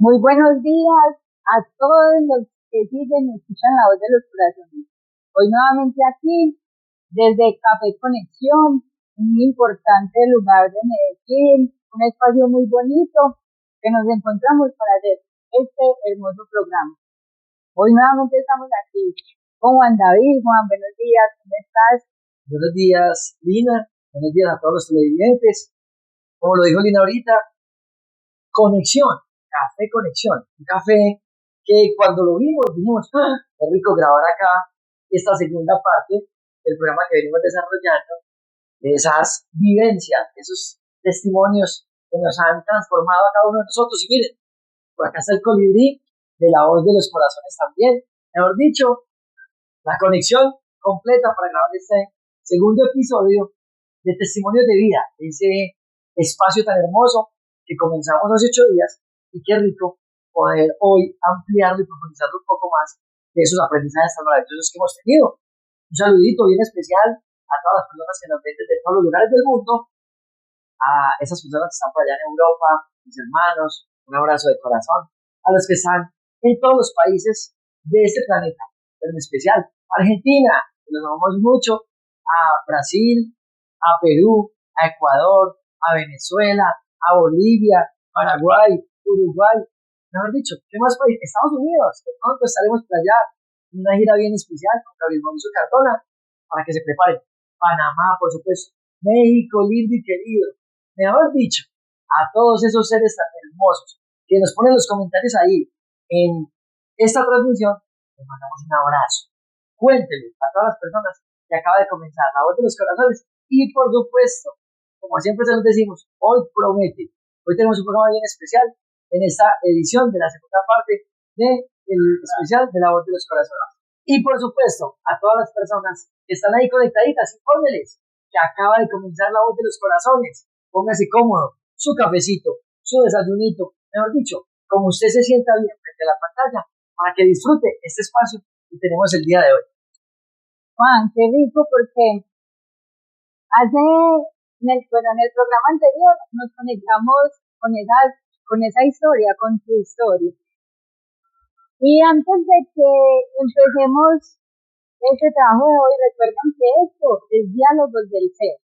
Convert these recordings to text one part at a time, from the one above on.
Muy buenos días a todos los que siguen y escuchan la voz de los corazones. Hoy nuevamente aquí, desde Café Conexión, un importante lugar de Medellín, un espacio muy bonito que nos encontramos para hacer este hermoso programa. Hoy nuevamente estamos aquí con Juan David. Juan, buenos días, ¿cómo estás? Buenos días, Lina. Buenos días a todos los televidentes. Como lo dijo Lina ahorita, conexión, café conexión. Un café que cuando lo vimos dijimos, qué rico grabar acá esta segunda parte del programa que venimos desarrollando, de esas vivencias, esos testimonios que nos han transformado a cada uno de nosotros. Y miren, por acá está el colibrí de la voz de los corazones también. Mejor dicho, la conexión completa para grabar este segundo episodio de Testimonios de Vida, ese espacio tan hermoso que comenzamos hace 8 días y qué rico poder hoy ampliarlo y profundizarlo un poco más de esos aprendizajes tan maravillosos que hemos tenido. Un saludito bien especial a todas las personas que nos ven desde todos los lugares del mundo, a esas personas que están por allá en Europa, mis hermanos, un abrazo de corazón, a los que están en todos los países de este planeta, pero en especial Argentina, que los amamos mucho, a Brasil, a Perú, a Ecuador, a Venezuela, a Bolivia, Paraguay, Uruguay, mejor dicho, ¿qué más país? Estados Unidos, de pronto estaremos por allá en una gira bien especial con Gabriel Mauricio Cardona, para que se preparen. Panamá, por supuesto, México, lindo y querido, mejor dicho, a todos esos seres tan hermosos que nos ponen los comentarios ahí en esta transmisión, les mandamos un abrazo. Cuéntenle a todas las personas que acaba de comenzar la voz de los corazones y por supuesto, como siempre se los decimos, hoy promete, hoy tenemos un programa bien especial en esta edición de la segunda parte del especial de la voz de los corazones. Y por supuesto, a todas las personas que están ahí conectaditas, infórmenles que acaba de comenzar la voz de los corazones. Póngase cómodo, su cafecito, su desayunito, mejor dicho, como usted se sienta bien frente a la pantalla, para que disfrute este espacio que tenemos el día de hoy. Juan, qué rico porque en el programa anterior nos conectamos con esa historia, con tu historia. Y antes de que empecemos este trabajo de hoy, recuerden que esto es Diálogos del Ser.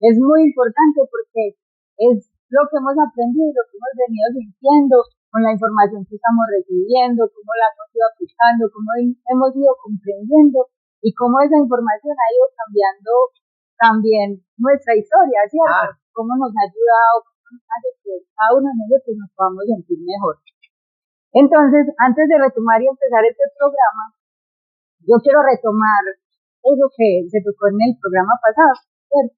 Es muy importante porque es lo que hemos aprendido, lo que hemos venido sintiendo con la información que estamos recibiendo, cómo la hemos ido aplicando, cómo hemos ido comprendiendo y cómo esa información ha ido cambiando también nuestra historia, ¿cierto? Cómo nos ha ayudado, cómo hace que cada uno de nosotros nos podamos sentir mejor. Entonces, antes de retomar y empezar este programa, yo quiero retomar eso que se tocó en el programa pasado, ¿cierto?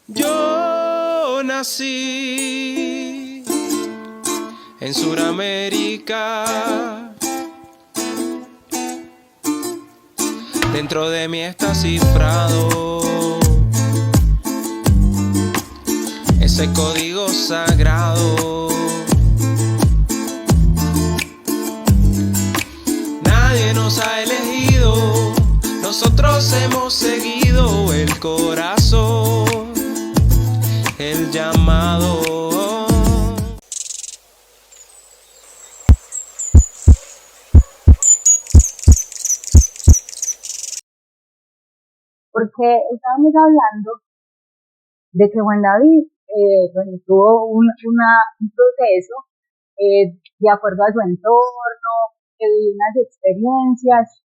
Yo nací en Sudamérica. Dentro de mí está cifrado ese código sagrado. Nadie nos ha elegido, nosotros hemos seguido el corazón, el llamado. Porque estábamos hablando de que Juan David tuvo un proceso de acuerdo a su entorno, que vivió unas experiencias,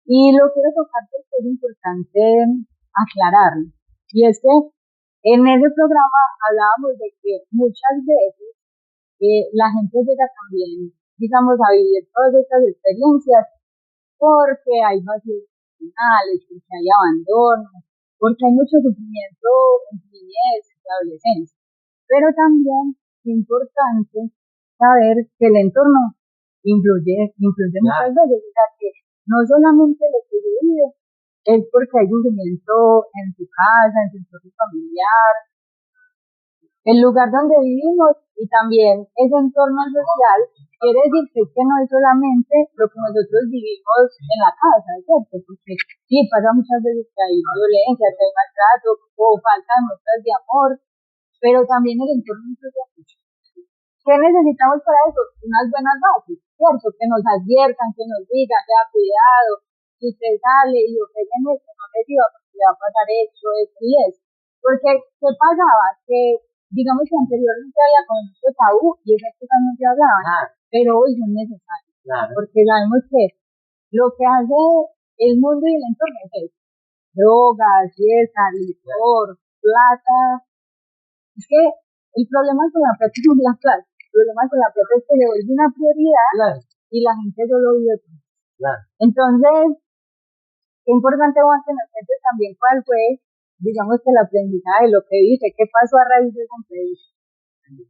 y lo quiero tocar porque es importante aclararlo. Y es que en ese programa hablábamos de que muchas veces la gente llega también, digamos, a vivir todas estas experiencias porque hay vacíos emocionales, porque hay abandono, porque hay mucho sufrimiento en su niñez, en su adolescencia. Pero también es importante saber que el entorno influye muchas veces, o sea que no solamente lo que se vive es porque hay sufrimiento en su casa, en su entorno familiar, el lugar donde vivimos y también ese entorno social. Quiere decir que no es solamente lo que nosotros vivimos en la casa, ¿cierto? Porque sí, pasa muchas veces que hay violencia, que hay maltrato o falta de muestras de amor, pero también el entorno influye mucho. ¿Qué necesitamos para eso? Unas buenas bases, ¿cierto? Que nos adviertan, que nos digan, vea, cuidado, si usted sale y ofrecen esto, no le diga porque le va a pasar esto, esto y eso. Porque, ¿qué pasaba? Que, digamos que anteriormente había con mucho tabú y esas cosas no se hablaban, Claro, pero hoy son necesarias, claro, porque sabemos que lo que hace el mundo y el entorno es eso. Drogas, fiesta, licor, plata. Es que el problema con la plata no es la plata. El problema con la plata es que se vuelve una prioridad claro, y la gente solo vive por eso. claro. Entonces, qué importante va a tener presente también cuál fue, digamos que el aprendizaje, lo que dice, qué pasó a raíz de esa entrevista.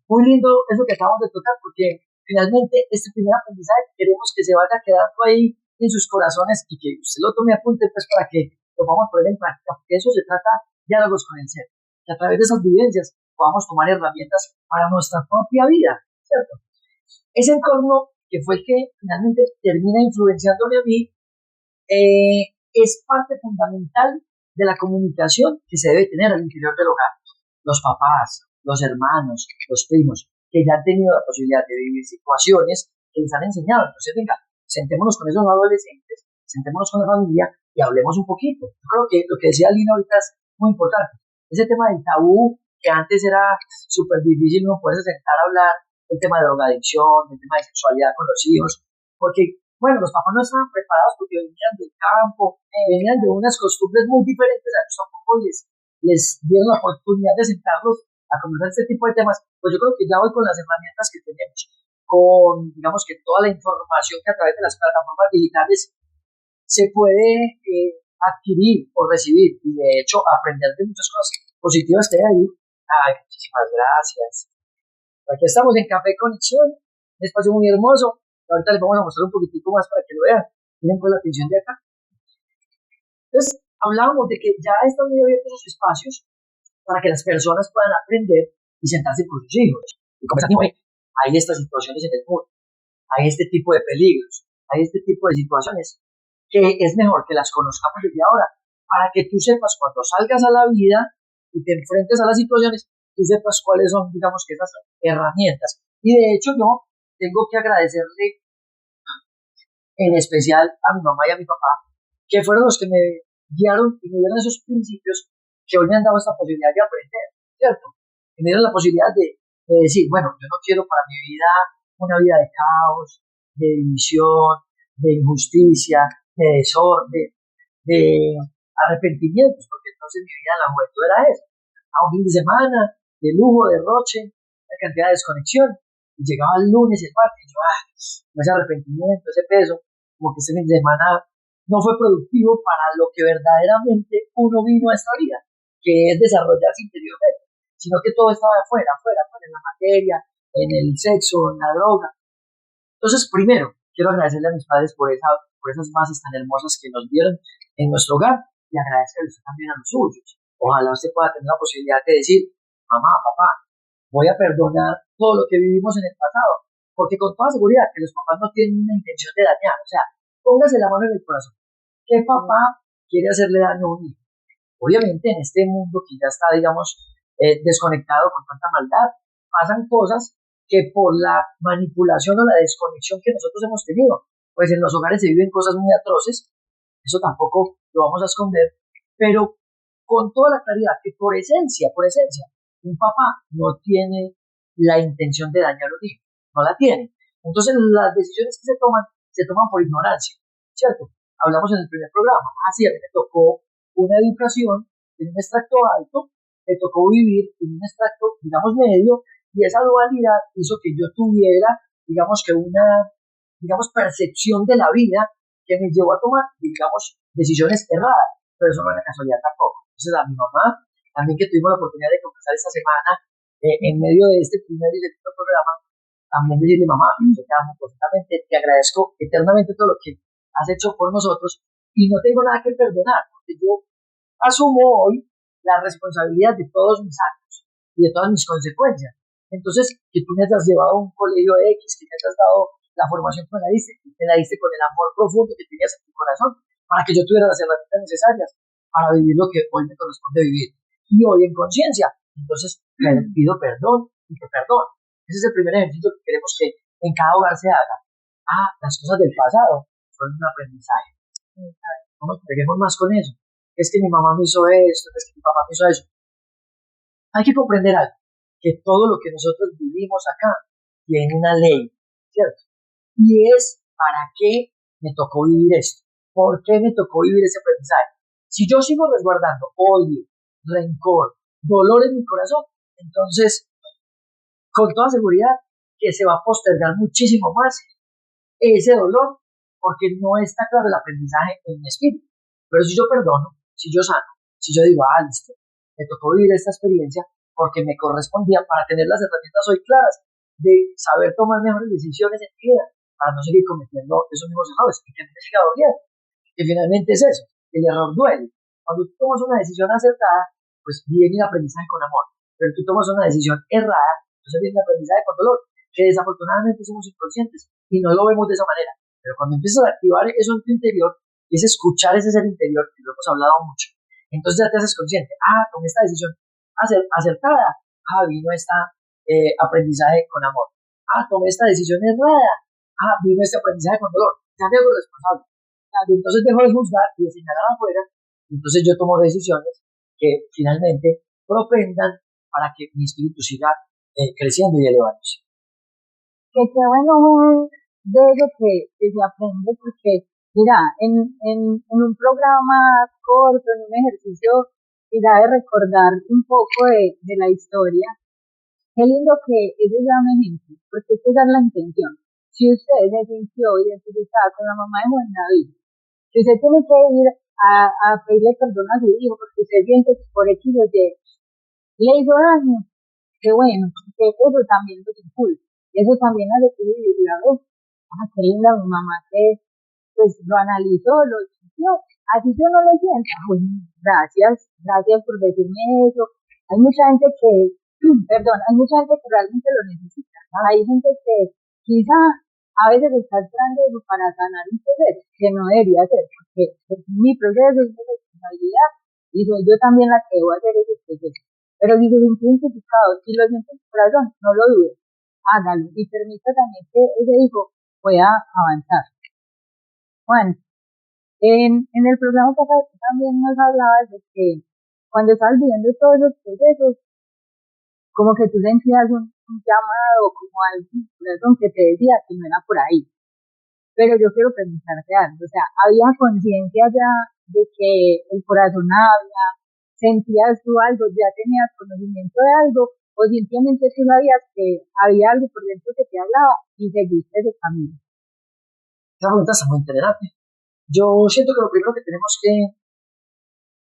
Muy lindo eso que acabamos de tocar, porque finalmente este primer aprendizaje queremos que se vaya quedando ahí en sus corazones y que usted lo tome apunte pues para que lo vamos a poner en práctica, porque eso se trata diálogos con el ser, que a través de esas vivencias podamos tomar herramientas para nuestra propia vida, ¿cierto? Ese entorno que fue el que finalmente termina influenciándome a mí, es parte fundamental de la comunicación que se debe tener al interior del hogar. Los papás, los hermanos, los primos, que ya han tenido la posibilidad de vivir situaciones que les han enseñado. Entonces, venga, sentémonos con esos adolescentes, sentémonos con la familia y hablemos un poquito. Yo creo que lo que decía Lina ahorita es muy importante. Ese tema del tabú, que antes era súper difícil no poderse sentar a hablar, el tema de drogadicción, el tema de sexualidad con los hijos, porque, bueno, los papás no estaban preparados porque venían del campo, venían de unas costumbres muy diferentes, a ellos tampoco les dieron la oportunidad de sentarlos a conversar este tipo de temas. Pues yo creo que ya hoy con las herramientas que tenemos, con, digamos que toda la información que a través de las plataformas digitales se puede adquirir o recibir y de hecho aprender de muchas cosas positivas que hay ahí. Ay, muchísimas gracias. Aquí estamos en Café Conexión, un espacio muy hermoso. Ahorita les vamos a mostrar un poquitico más para que lo vean. Miren con la atención de acá. Entonces, hablábamos de que ya están muy abiertos los espacios para que las personas puedan aprender y sentarse con sus hijos. Y como hay estas situaciones en el mundo, hay este tipo de peligros, hay este tipo de situaciones que es mejor que las conozcamos desde ahora, para que tú sepas cuando salgas a la vida y te enfrentes a las situaciones, tú sepas cuáles son, digamos que esas herramientas. Y de hecho yo tengo que agradecerle en especial a mi mamá y a mi papá, que fueron los que me guiaron y me dieron esos principios que hoy me han dado esta posibilidad de aprender, ¿cierto? Y me dieron la posibilidad de decir, bueno, yo no quiero para mi vida una vida de caos, de división, de injusticia, de desorden, de arrepentimientos, porque entonces mi vida en la juventud era eso. A un fin de semana, de lujo, de roche, de cantidad de desconexión. Y llegaba el lunes, el martes, y yo, ese arrepentimiento, ese peso, como que ese fin de semana no fue productivo para lo que verdaderamente uno vino a esta vida, que es desarrollarse interiormente, sino que todo estaba afuera, en la materia, en el sexo, en la droga. Entonces, primero, quiero agradecerle a mis padres por esas bases tan hermosas que nos dieron en nuestro hogar y agradecerles también a los suyos. Ojalá usted pueda tener la posibilidad de decir, mamá, papá, voy a perdonar todo lo que vivimos en el pasado, porque con toda seguridad que los papás no tienen una intención de dañar, o sea, póngase la mano en el corazón. ¿Qué papá quiere hacerle daño a un hijo? Obviamente en este mundo que ya está, digamos, desconectado con tanta maldad, pasan cosas que por la manipulación o la desconexión que nosotros hemos tenido, pues en los hogares se viven cosas muy atroces, eso tampoco lo vamos a esconder, pero con toda la claridad que por esencia, un papá no tiene la intención de dañar a un hijo, no la tiene. Entonces las decisiones que se toman por ignorancia, ¿cierto? Hablamos en el primer programa, así a mí me tocó una educación en un extracto alto, me tocó vivir en un extracto, digamos, medio, y esa dualidad hizo que yo tuviera, digamos que una, digamos, percepción de la vida que me llevó a tomar, digamos, decisiones erradas, pero eso no era casualidad tampoco. Entonces a mi mamá, también que tuvimos la oportunidad de conversar esta semana, en medio de este primer y segundo programa, también decirle, mamá, yo te amo profundamente, te agradezco eternamente todo lo que has hecho por nosotros y no tengo nada que perdonar, porque yo asumo hoy la responsabilidad de todos mis actos y de todas mis consecuencias. Entonces, que tú me hayas llevado a un colegio X, que me hayas dado la formación que me la diste con el amor profundo que tenías en tu corazón, para que yo tuviera las herramientas necesarias para vivir lo que hoy me corresponde vivir. Y hoy en conciencia Entonces, pido perdón y te perdono. Ese es el primer ejercicio que queremos que en cada hogar se haga. Las cosas del pasado fueron un aprendizaje. No nos peguemos más con eso. Es que mi mamá me hizo esto, es que mi papá me hizo eso. Hay que comprender algo, que todo lo que nosotros vivimos acá tiene una ley, ¿cierto? Y es para qué me tocó vivir esto, por qué me tocó vivir ese aprendizaje. Si yo sigo resguardando odio, rencor, dolor en mi corazón, entonces, con toda seguridad, que se va a postergar muchísimo más ese dolor, porque no está claro el aprendizaje en mi espíritu. Pero si yo perdono, si yo sano, si yo digo, listo, me tocó vivir esta experiencia porque me correspondía para tener las herramientas hoy claras de saber tomar mejores decisiones en mi vida, para no seguir cometiendo esos mismos errores y que no me siga doliendo. Que finalmente es eso, el error duele. Cuando tú tomas una decisión acertada, pues viene el aprendizaje con amor, pero tú tomas una decisión errada, entonces viene el aprendizaje con dolor, que desafortunadamente somos inconscientes y no lo vemos de esa manera. Pero cuando empiezas a activar eso en tu interior, es escuchar ese ser interior, que lo hemos hablado mucho, entonces ya te haces consciente, tomé esta decisión acertada, vino este aprendizaje con amor, tomé esta decisión errada, vino este aprendizaje con dolor, ya me hago responsable, entonces dejo de juzgar y de señalar afuera, entonces yo tomo decisiones que finalmente propendan para que mi espíritu siga creciendo y elevándose. Que qué bueno de eso que se aprende, porque mira, en un programa corto, en un ejercicio, mira, de recordar un poco de la historia, qué lindo que ese sea un ejemplo, porque esa es la intención. Si usted se sintió identificada con la mamá de Juan David, si usted tiene que ir a pedirle perdón a su hijo, porque usted siente que por X o Y le hizo daño, qué bueno, que eso también lo impulsa, eso también hace que vivir a ver, qué linda mi mamá que pues lo analizó, lo sintió, así yo no lo siento, gracias por decirme eso. Hay mucha gente que, perdón, hay mucha gente que realmente lo necesita, hay gente que quizá a veces está esperando eso para sanar un proceso, que no debería ser, porque es mi proceso, es mi responsabilidad, y soy yo también la que debo hacer ese proceso. Pero si se siente identificado, si lo siente en su corazón, no lo dude, hágalo, y permita también que ese hijo pueda avanzar. Juan, en el programa pasado tú también nos hablabas de que cuando estabas viviendo todos los procesos, como que tú sentías un llamado, como algo en tu corazón que te decía que no era por ahí. Pero yo quiero preguntarte algo, o sea, ¿había conciencia ya de que el corazón habla? ¿Sentías tú algo? ¿Ya tenías conocimiento de algo? ¿O simplemente tú sabías que había algo por dentro que te hablaba y seguiste ese camino? Esa pregunta está muy interesante. Yo siento que lo primero que tenemos que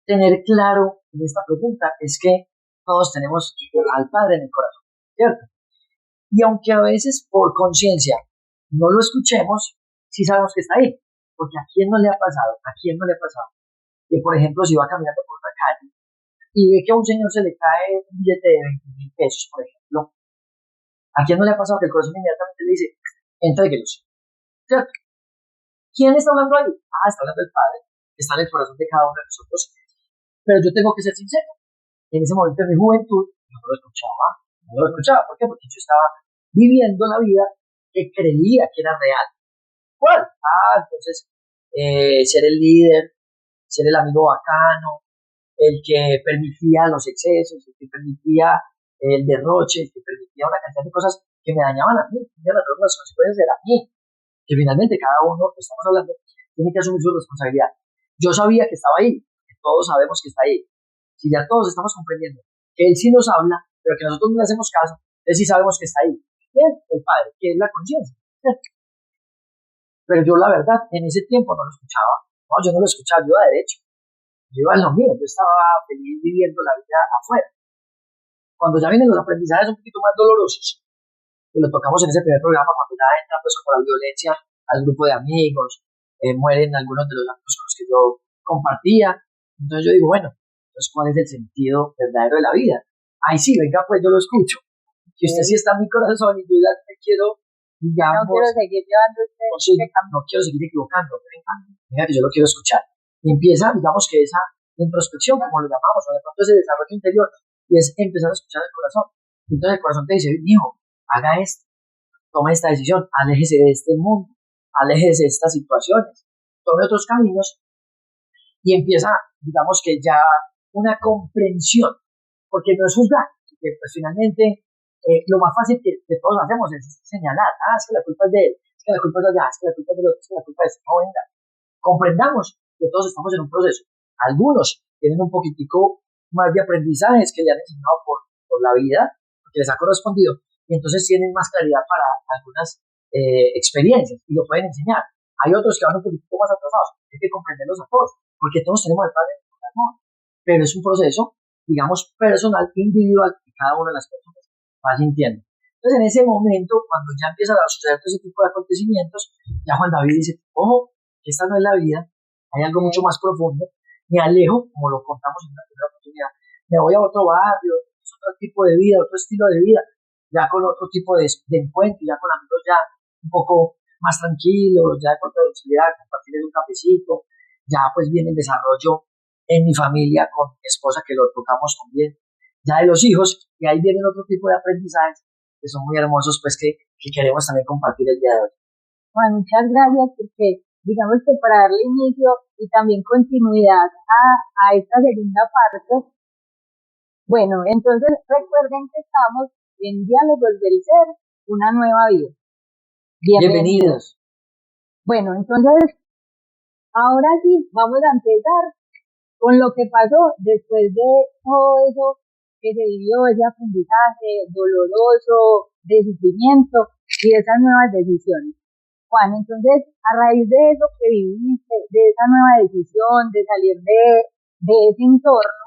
tener claro en esta pregunta es que todos tenemos al Padre en el corazón, ¿cierto? Y aunque a veces por conciencia no lo escuchemos, sí sabemos que está ahí. Porque ¿a quién no le ha pasado? ¿A quién no le ha pasado? Que, por ejemplo, si va caminando por una calle y ve que a un señor se le cae un billete de 20.000 pesos, por ejemplo, ¿a quién no le ha pasado que el corazón inmediatamente le dice, entréguelos? ¿Cierto? ¿Quién está hablando ahí? Está hablando el Padre, está en el corazón de cada uno de nosotros. Pero yo tengo que ser sincero. En ese momento de mi juventud, yo no lo escuchaba. No lo escuchaba. ¿Por qué? Porque yo estaba viviendo la vida que creía que era real. ¿Cuál? Entonces, ser el líder, ser el amigo bacano, el que permitía los excesos, el que permitía el derroche, el que permitía una cantidad de cosas que me dañaban a mí, que me daban las consecuencias de mí, que finalmente cada uno, estamos hablando, tiene que asumir su responsabilidad. Yo sabía que estaba ahí, que todos sabemos que está ahí. Si ya todos estamos comprendiendo que Él sí nos habla, pero que nosotros no le hacemos caso, Él sí sabemos que está ahí. ¿Quién? El Padre, que es la conciencia. Pero yo la verdad, en ese tiempo no lo escuchaba. No, yo no lo escuchaba, yo iba derecho. Yo iba en lo mío, yo estaba feliz viviendo la vida afuera. Cuando ya vienen los aprendizajes un poquito más dolorosos, que lo tocamos en ese primer programa, cuando ya entra pues como la violencia al grupo de amigos, mueren algunos de los amigos con los que yo compartía, entonces yo digo, bueno, entonces ¿cuál es el sentido verdadero de la vida? Ahí sí, venga pues yo lo escucho, que usted sí está en mi corazón y yo ya me quiero, digamos, no quiero seguir llevando no quiero seguir equivocando, venga que yo lo quiero escuchar. Y empieza, digamos que esa introspección, como lo llamamos, o de pronto ese desarrollo interior, y es empezar a escuchar el corazón. Entonces el corazón te dice, hijo, haga esto, tome esta decisión, aléjese de este mundo, aléjese de estas situaciones, tome otros caminos y empieza, digamos que ya una comprensión, porque no es juzgar, porque pues finalmente lo más fácil que todos hacemos es señalar, es que la culpa es de él, es que la culpa es de allá, es que la culpa es de otro, es que la culpa es de no, venga, comprendamos que todos estamos en un proceso. Algunos tienen un poquitico más de aprendizajes que le han enseñado por la vida, que les ha correspondido, y entonces tienen más claridad para algunas experiencias y lo pueden enseñar. Hay otros que van un poquito más atrasados, hay que comprenderlos a todos, porque todos tenemos el Padre en el amor, pero es un proceso, digamos, personal, individual, que cada una de las personas va sintiendo. Entonces, en ese momento, cuando ya empiezan a suceder todo ese tipo de acontecimientos, ya Juan David dice, ojo, que esta no es la vida, hay algo mucho más profundo, me alejo, como lo contamos en la primera oportunidad, me voy a otro barrio, es otro tipo de vida, otro estilo de vida, ya con otro tipo de encuentro, ya con amigos ya un poco más tranquilos, ya con posibilidad de compartirles un cafecito, ya pues viene el desarrollo en mi familia con mi esposa, que lo tocamos también, ya de los hijos, y ahí vienen otro tipo de aprendizajes que son muy hermosos, pues que queremos también compartir el día de hoy. Juan, muchas gracias, porque digamos que para darle inicio y también continuidad a esta segunda parte, bueno, entonces recuerden que estamos en Diálogos del Ser, una nueva vida. Bienvenidos. Bueno, entonces, ahora sí, vamos a empezar con lo que pasó después de todo eso que se vivió, ese aprendizaje doloroso, de sufrimiento y de esas nuevas decisiones. Juan, entonces, a raíz de eso que viviste, de esa nueva decisión, de salir de ese entorno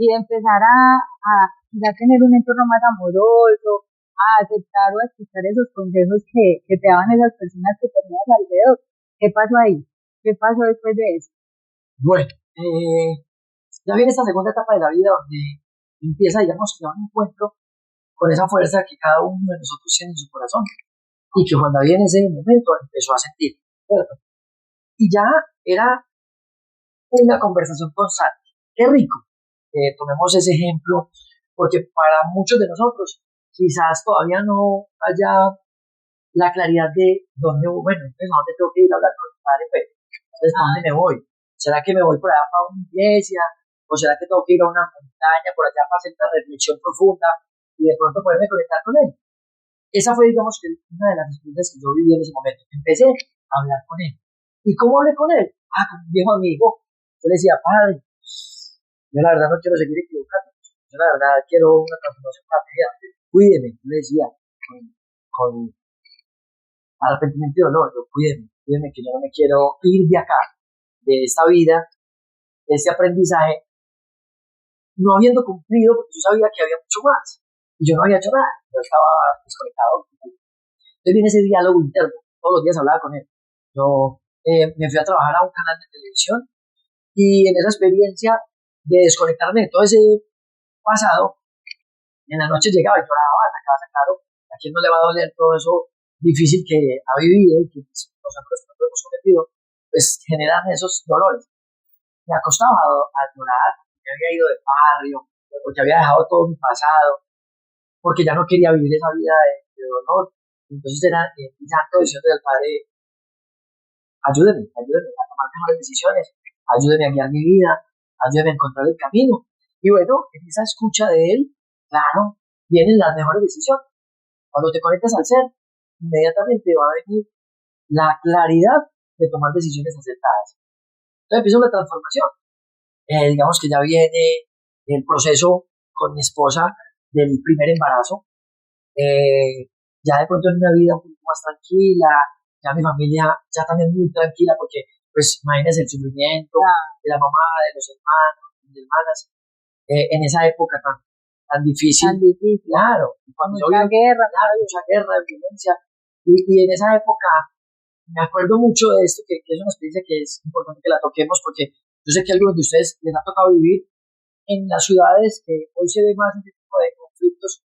y de empezar a tener un entorno más amoroso, a aceptar o a escuchar esos consejos que te daban esas personas que tenías alrededor, ¿qué pasó ahí? ¿Qué pasó después de eso? Bueno, ya viene esta segunda etapa de la vida donde empieza, digamos, que un encuentro con esa fuerza que cada uno de nosotros tiene en su corazón y que Juan David en ese momento empezó a sentir, ¿cierto? Y ya era una conversación constante. Qué rico. Tomemos ese ejemplo, porque para muchos de nosotros quizás todavía no haya la claridad de dónde, bueno, entonces a dónde tengo que ir a hablar con mi padre, pero entonces ¿a dónde me voy? ¿Será que me voy por allá para una iglesia? ¿O será que tengo que ir a una montaña por allá para hacer una reflexión profunda y de pronto poderme conectar con él? Esa fue, digamos, que una de las experiencias que yo viví en ese momento. Empecé a hablar con él. ¿Y cómo hablé con él? Con un viejo amigo. Yo le decía, padre, yo la verdad no quiero seguir equivocando. Yo la verdad quiero una transformación rápida. Cuídeme, yo le decía, con arrepentimiento y dolor, yo cuídeme, que yo no me quiero ir de acá, de esta vida, de este aprendizaje, no habiendo cumplido, porque yo sabía que había mucho más. Y yo no había hecho nada, yo estaba desconectado. Entonces viene ese diálogo interno, todos los días hablaba con él. Yo me fui a trabajar a un canal de televisión y en esa experiencia de desconectarme de todo ese pasado, en la noche llegaba y lloraba a la casa, claro, a quien no le va a doler todo eso difícil que ha vivido y que nosotros no hemos cometido, pues generan esos dolores. Me acostaba a llorar, porque había ido de barrio, porque había dejado todo mi pasado, porque ya no quería vivir esa vida de dolor. Entonces era llanto diciendo al Padre, ayúdeme a tomar mejores decisiones, ayúdeme a guiar mi vida, ayúdeme a encontrar el camino. Y bueno, en esa escucha de él, claro, vienen las mejores decisiones. Cuando te conectas al ser, inmediatamente va a venir la claridad de tomar decisiones acertadas. Entonces empieza una transformación. Digamos que ya viene el proceso con mi esposa del primer embarazo. Ya de pronto en una vida un poco más tranquila, ya mi familia ya también muy tranquila, porque pues imagínense el sufrimiento de la mamá, de los hermanos, de las hermanas, en esa época tan difícil. Claro. Mucha guerra. Claro, mucha guerra, violencia. Y en esa época me acuerdo mucho de esto, que es una experiencia que es importante que la toquemos, porque yo sé que a algunos de ustedes les ha tocado vivir en las ciudades que hoy se ve más este tipo de conflictos.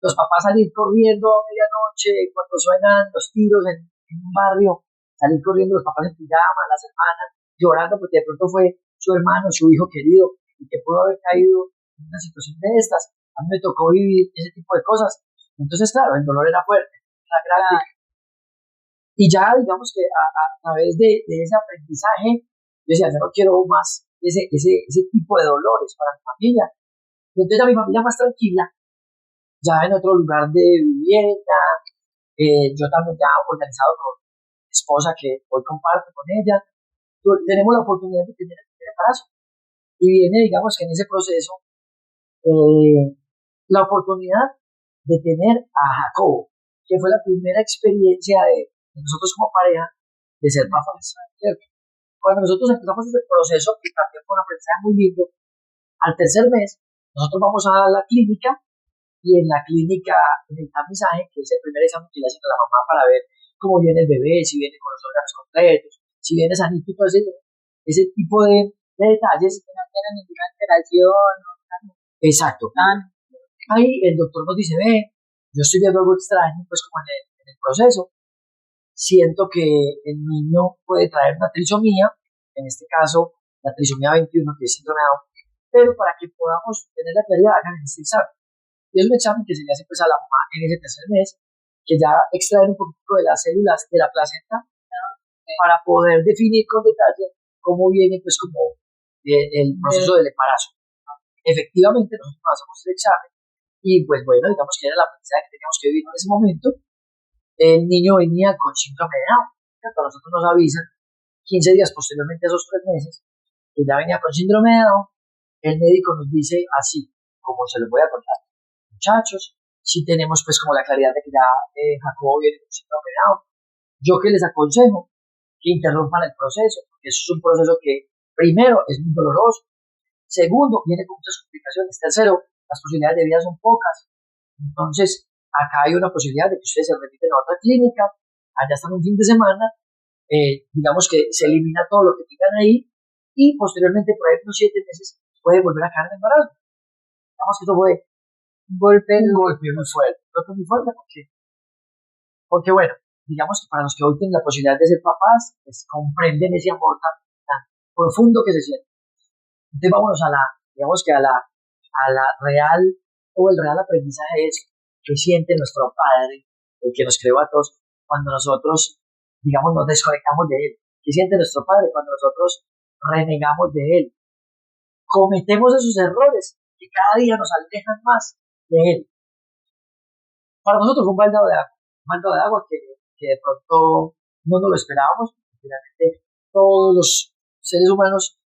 Los papás salir corriendo a medianoche cuando suenan los tiros en un barrio, salir corriendo los papás en pijama, las hermanas llorando porque de pronto fue su hermano, su hijo querido, y que pudo haber caído en una situación de estas, a mí me tocó vivir ese tipo de cosas. Entonces, claro, el dolor era fuerte, era grande. Y ya, digamos que a través de ese aprendizaje, yo decía, yo no quiero más ese tipo de dolores para mi familia. Y entonces a mi familia más tranquila, ya en otro lugar de vivienda, yo también ya organizado con mi esposa que hoy comparto con ella, tenemos la oportunidad de tener el primer embarazo. Y viene, digamos que en ese proceso, la oportunidad de tener a Jacobo, que fue la primera experiencia de nosotros como pareja de ser papás. ¿Cierto? Cuando nosotros empezamos ese proceso, que también fue un aprendizaje muy lindo, al tercer mes, nosotros vamos a la clínica y en la clínica, en el tamizaje, que es el primer examen que le hacen a la mamá para ver cómo viene el bebé, si viene con los órganos completos, si viene sanito, todo ese tipo de detalles. Que no tiene ninguna alteración. Exacto. Ahí el doctor nos dice, ve, yo estoy viendo algo extraño, pues como en el proceso. Siento que el niño puede traer una trisomía, en este caso la trisomía 21, que es síndrome de Down, pero para que podamos tener la claridad, hagan este examen. Y es un examen que se le hace pues a la mamá en ese tercer mes, que ya extraen un poquito de las células de la placenta para poder definir con detalle cómo viene pues como el proceso del embarazo. Efectivamente, nosotros pasamos el examen y pues bueno, digamos que era la aprendizaje que teníamos que vivir en ese momento. El niño venía con síndrome de Down. A nosotros nos avisan 15 días posteriormente a esos 3 meses que ya venía con síndrome de Down. El médico nos dice así, como se los voy a contar. Muchachos, si tenemos pues como la claridad de que ya Jacobo viene con síndrome de Down, yo que les aconsejo que interrumpan el proceso, porque eso es un proceso que primero es muy doloroso, segundo viene con muchas complicaciones, tercero las posibilidades de vida son pocas. Entonces acá hay una posibilidad de que ustedes se remiten a otra clínica, allá están un fin de semana, digamos que se elimina todo lo que tengan ahí y posteriormente por ahí unos 7 meses puede volver a caer en embarazo. Digamos que eso fue un golpe muy fuerte porque bueno, digamos que para los que hoy tienen la posibilidad de ser papás, pues comprenden ese amor tan profundo que se siente. Entonces vámonos digamos que a la real, o el real aprendizaje es que siente nuestro Padre, el que nos creó a todos, cuando nosotros, digamos, nos desconectamos de Él. Que siente nuestro Padre cuando nosotros renegamos de Él. Cometemos esos errores que cada día nos alejan más de Él. Para nosotros fue un baldado de agua que de pronto no nos lo esperábamos. Finalmente, todos los seres humanos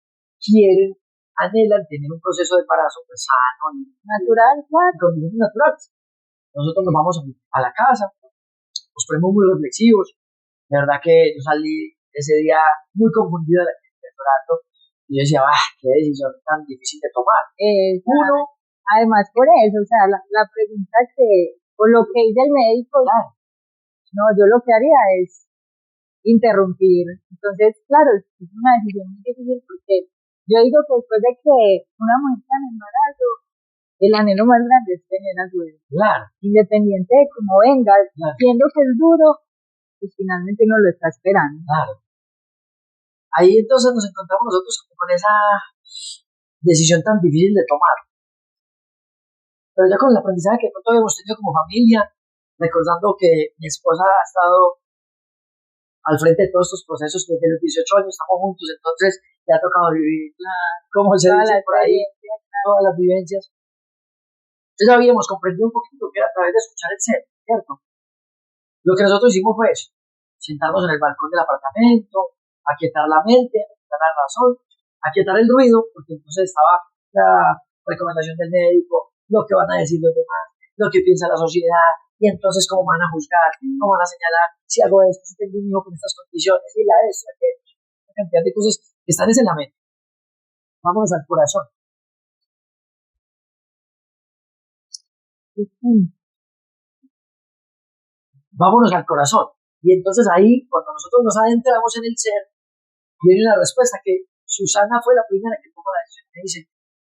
anhelan tener un proceso de embarazo pues, sano y natural, claro, condiciones naturales. Nosotros nos vamos a la casa, nos ponemos muy reflexivos. De verdad que yo salí ese día muy confundido del doctorado y yo decía, qué decisión tan difícil de tomar. Uno, además por eso, o sea, la pregunta que, o lo que dice el médico, claro, no, yo lo que haría es interrumpir. Entonces, claro, es una decisión muy difícil porque yo digo que después de que una mujer está en embarazo, el anhelo más grande es tener a su bebé. Claro. Independiente de cómo venga, claro, siendo que es duro, pues finalmente uno lo está esperando. Claro. Ahí entonces nos encontramos nosotros con esa decisión tan difícil de tomar. Pero ya con el aprendizaje que nosotros hemos tenido como familia, recordando que mi esposa ha estado al frente de todos estos procesos desde los 18 años, estamos juntos, entonces le ha tocado vivir, como se dice por ahí, todas las vivencias. Entonces habíamos comprendido un poquito que era a través de escuchar el ser, ¿cierto? Lo que nosotros hicimos fue eso, sentarnos en el balcón del apartamento, aquietar la mente, aquietar la razón, aquietar el ruido, porque entonces estaba la recomendación del médico, lo que van a decir los demás, lo que piensa la sociedad, y entonces cómo van a juzgar, cómo van a señalar, si hago esto, si tengo un hijo con estas condiciones, y la de esto, una cantidad de cosas que están en la mente. Vámonos al corazón. Vámonos al corazón. Y entonces ahí, cuando nosotros nos adentramos en el ser, viene la respuesta que Susana fue la primera que tomó la decisión. Me dice,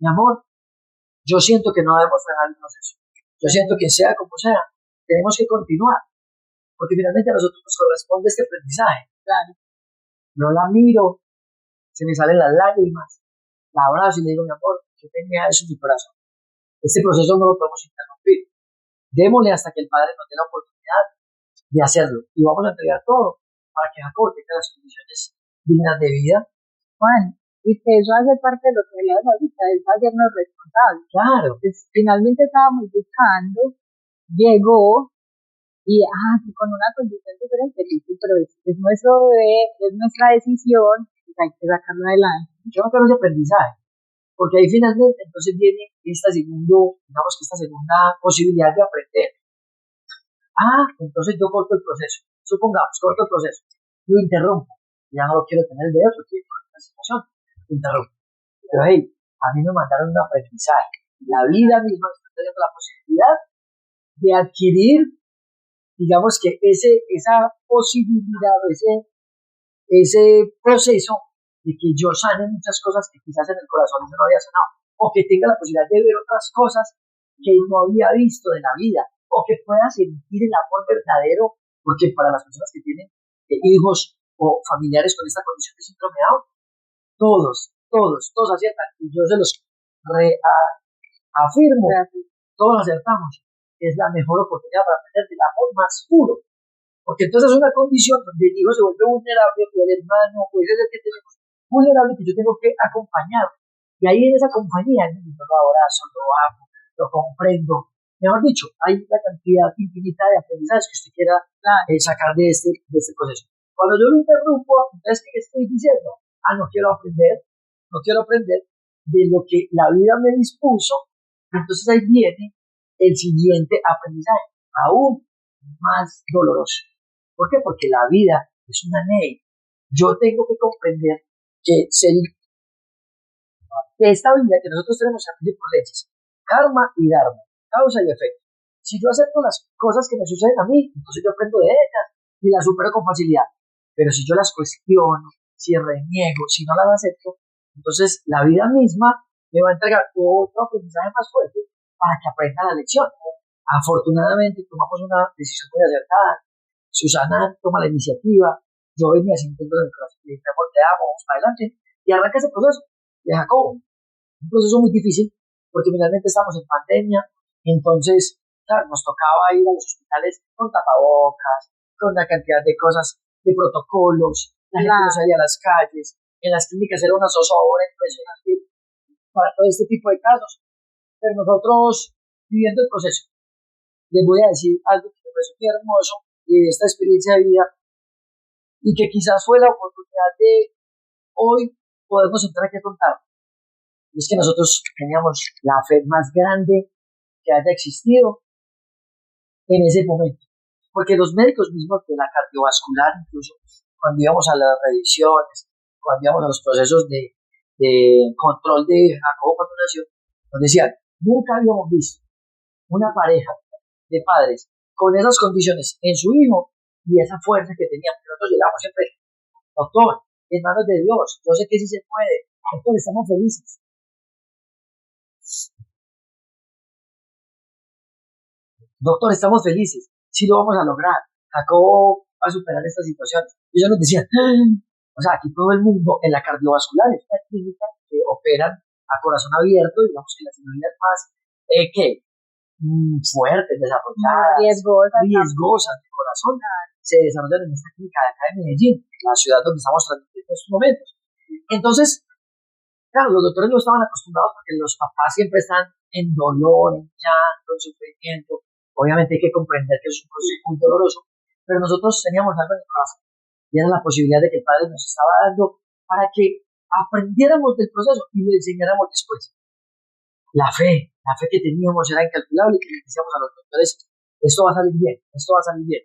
mi amor, yo siento que no debemos frenar el proceso. Yo siento que sea como sea, tenemos que continuar. Porque finalmente a nosotros nos corresponde este aprendizaje. Claro. Yo la miro, se me salen las lágrimas, la abrazo y le digo, mi amor, yo tenía eso en mi corazón. Este proceso no lo podemos interrumpir. Démosle hasta que el Padre nos dé la oportunidad de hacerlo. Y vamos a entregar todo para que Jacob tenga las condiciones dignas de vida. Juan, y que eso hace parte de lo que hablabas ahorita, es hacernos responsables. Claro. Pues, finalmente estábamos buscando, llegó, y que con una condición diferente, pero es nuestro bebé, es nuestra decisión, pues hay que sacarlo adelante. Yo no quiero ese aprendizaje, porque ahí finalmente entonces viene esta segunda posibilidad de aprender. Entonces yo corto el proceso. Supongamos, corto el proceso. Lo interrumpo. Ya no lo quiero tener el bebé porque hay una situación. Lo interrumpo. Pero hey, a mí me mandaron un aprendizaje. La vida misma me está teniendo la posibilidad de adquirir, digamos que esa posibilidad, ese proceso de que yo sane muchas cosas que quizás en el corazón yo no había sanado, o que tenga la posibilidad de ver otras cosas que no había visto de la vida, o que pueda sentir el amor verdadero, porque para las personas que tienen hijos o familiares con esta condición de síndrome de Down, todos aciertan, y yo se los afirmo, todos acertamos. Es la mejor oportunidad para aprender del amor más puro, porque entonces es una condición donde el hijo se vuelve vulnerable, o el hermano, o el que tenemos vulnerable, que yo tengo que acompañar, y ahí en esa compañía yo lo abrazo, lo amo, lo comprendo. Mejor dicho, hay la cantidad infinita de aprendizajes que usted quiera sacar de este proceso. Cuando yo lo interrumpo, entonces, ¿qué estoy diciendo? No quiero aprender de lo que la vida me dispuso. Entonces ahí viene el siguiente aprendizaje, aún más doloroso. ¿Por qué? Porque la vida es una ley. Yo tengo que comprender que esta vida que nosotros tenemos se rige por leyes, karma y dharma, causa y efecto. Si yo acepto las cosas que me suceden a mí, entonces yo aprendo de ellas y las supero con facilidad. Pero si yo las cuestiono, si reniego, si no las acepto, entonces la vida misma me va a entregar otro aprendizaje más fuerte para que aprenda la lección. Afortunadamente tomamos una decisión muy acertada. Susana toma la iniciativa, yo venía sintiendo en el corazón, mi amor, te amo, vamos para adelante, y arranca ese proceso de Jacobo. Un proceso muy difícil, porque finalmente estamos en pandemia, entonces, claro, nos tocaba ir a los hospitales con tapabocas, con una cantidad de cosas, de protocolos, la gente no salía a las calles, en las clínicas era una zozobra impresionante para todo este tipo de casos, pero nosotros, viviendo el proceso, les voy a decir algo que me parece muy hermoso de esta experiencia de vida y que quizás fue la oportunidad de hoy podernos entrar aquí a contar. Y es que nosotros teníamos la fe más grande que haya existido en ese momento, porque los médicos mismos de la cardiovascular, incluso cuando íbamos a las revisiones, cuando íbamos a los procesos de control de Jacobo cuando nació, nos decían, nunca habíamos visto una pareja de padres con esas condiciones en su hijo y esa fuerza que tenían. Nosotros llegamos siempre, doctor, en manos de Dios, yo sé que sí se puede, doctor, estamos felices. Doctor, estamos felices, sí lo vamos a lograr, Jacobo va a superar esta situación. Y ellos nos decían, o sea, aquí todo el mundo en la cardiovascular es una clínica que operan a corazón abierto, digamos que las cirugías más fuertes, desarrolladas, riesgosas de corazón, se desarrollan en esta clínica de acá de Medellín, la ciudad donde estamos transmitiendo en estos momentos. Entonces, claro, los doctores no estaban acostumbrados porque los papás siempre están en dolor, en llanto, en sufrimiento. Obviamente hay que comprender que es un proceso muy doloroso, pero nosotros teníamos algo en el corazón y era la posibilidad de que el Padre nos estaba dando para que aprendiéramos del proceso y lo enseñáramos después. La fe que teníamos era incalculable y le decíamos a los doctores, esto va a salir bien, esto va a salir bien.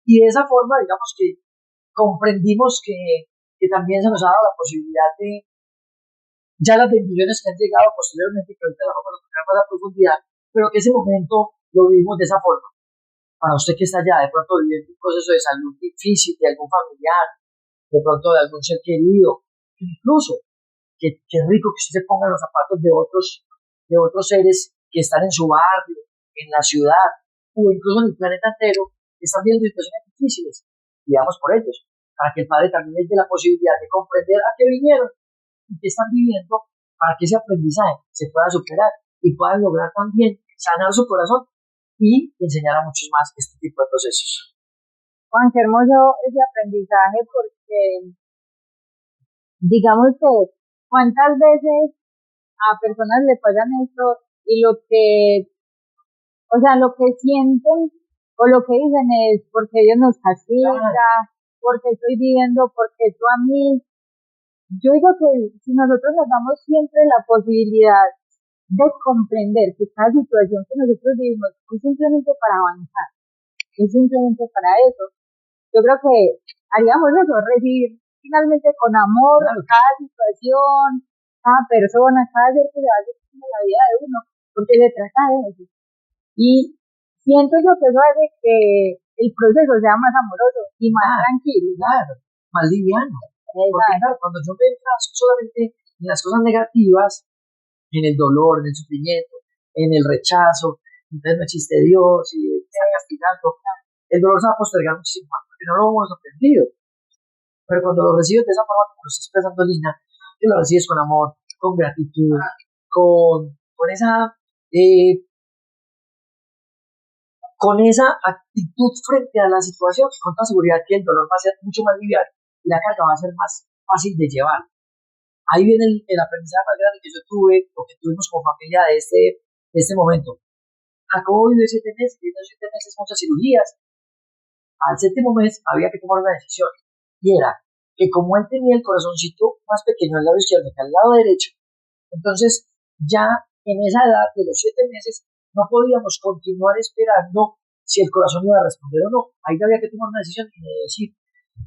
Y de esa forma, digamos que comprendimos que también se nos ha dado la posibilidad de ya las bendiciones que han llegado posteriormente, que ahorita las vamos a tocar más a profundidad, pero que ese momento lo vivimos de esa forma. Para usted que está allá, de pronto viviendo un proceso de salud difícil de algún familiar, de pronto de algún ser querido, incluso, que rico que usted se ponga en los zapatos de otros seres que están en su barrio, en la ciudad, o incluso en el planeta entero, que están viendo situaciones difíciles, y vamos por ellos, para que el Padre también les dé la posibilidad de comprender a qué vinieron y qué están viviendo, para que ese aprendizaje se pueda superar y puedan lograr también sanar su corazón y enseñar a muchos más este tipo de procesos. Juan, qué hermoso ese aprendizaje porque digamos que cuántas veces a personas le pasan esto y lo que sienten o lo que dicen es porque Dios nos castiga, porque estoy viviendo, porque esto a mí. Yo digo que si nosotros nos damos siempre la posibilidad de comprender que cada situación que nosotros vivimos es simplemente para avanzar, es simplemente para eso. Yo creo que haríamos eso, recibir finalmente con amor cada situación, cada persona, cada ser que se va a hacer en la vida de uno, porque se trata de eso. Y siento yo que eso hace que el proceso sea más amoroso y más tranquilo. Claro, más liviano. Porque claro, cuando yo me enfrasco solamente en las cosas negativas, en el dolor, en el sufrimiento, en el rechazo, entonces no existe Dios y está castigando, el dolor se va a postergar muchísimo más, porque no lo hemos aprendido. Pero cuando lo recibes de esa forma, como lo está expresando Lina, que lo recibes con amor, con gratitud, con esa actitud frente a la situación, con toda seguridad que el dolor va a ser mucho más liviano y la carga va a ser más fácil de llevar. Ahí viene el aprendizaje más grande que yo tuve, o que tuvimos como familia de este momento. Jacobo vivió 7 meses, vivió 7 meses muchas cirugías. Al 7º mes había que tomar una decisión, y era que como él tenía el corazoncito más pequeño al lado izquierdo que al lado derecho, entonces ya en esa edad de los 7 meses no podíamos continuar esperando si el corazón iba a responder o no. Ahí había que tomar una decisión y decir,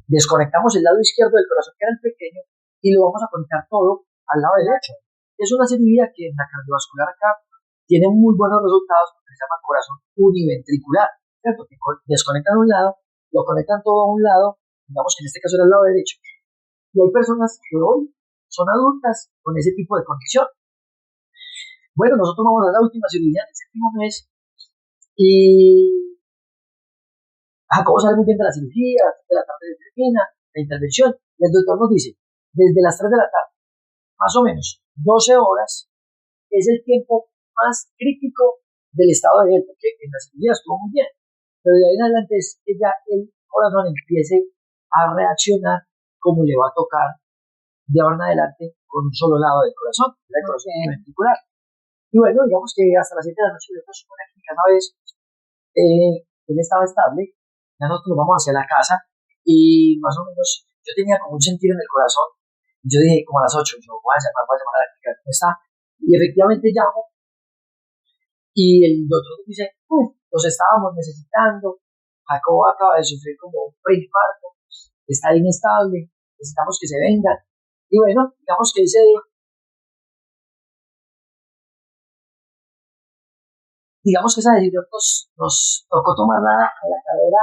desconectamos el lado izquierdo del corazón, que era el pequeño, y lo vamos a conectar todo al lado derecho. Es una cirugía que en la cardiovascular acá tiene muy buenos resultados, porque se llama corazón univentricular, ¿cierto? Que desconectan un lado, lo conectan todo a un lado, digamos que en este caso era el lado derecho. Y hay personas que hoy son adultas con ese tipo de condición. Bueno, nosotros vamos a la última cirugía del 7º mes y Jacobo sale muy bien de la cirugía, de la tarde termina la intervención, y el doctor nos dice, desde las 3 de la tarde, más o menos 12 horas, es el tiempo más crítico del estado de él, porque en la cirugía estuvo muy bien, pero de ahí en adelante es que ya el corazón empiece a reaccionar como le va a tocar de ahora en adelante con un solo lado del corazón, el corazón ventricular. Y bueno, digamos que hasta las 7 de la noche yo paso una clínica una vez, él estaba estable, ya nosotros nos vamos hacia la casa y más o menos yo tenía como un sentir en el corazón. Yo dije, como a las 8, yo voy a llamar a la clínica, ¿cómo está? Y efectivamente llamo y el doctor nos dice, los estábamos necesitando, Jacobo acaba de sufrir como un preinfarto, está inestable, necesitamos que se vengan. Y bueno, digamos que esa decisión nos tocó tomarla a la carrera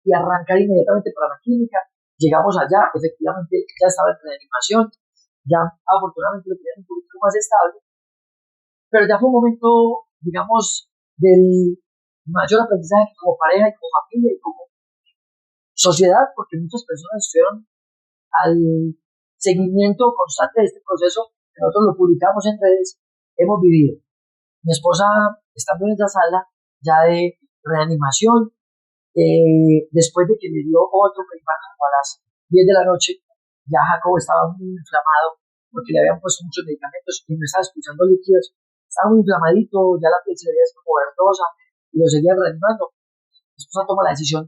y arrancar inmediatamente para la clínica. Llegamos allá, efectivamente ya estaba en reanimación, ya afortunadamente lo tenían un poquito más estable, pero ya fue un momento, digamos, del mayor aprendizaje como pareja y como familia y como sociedad, porque muchas personas estuvieron al seguimiento constante de este proceso que nosotros lo publicamos en redes, hemos vivido. Mi esposa, estando en esa sala ya de reanimación, después de que le dio otro preinfarto a las 10 de la noche, ya Jacobo estaba muy inflamado porque le habían puesto muchos medicamentos y no estaba expulsando líquidos, estaba muy inflamadito, ya la piel se le veía como verdosa y lo seguían reanimando. Mi esposa toma la decisión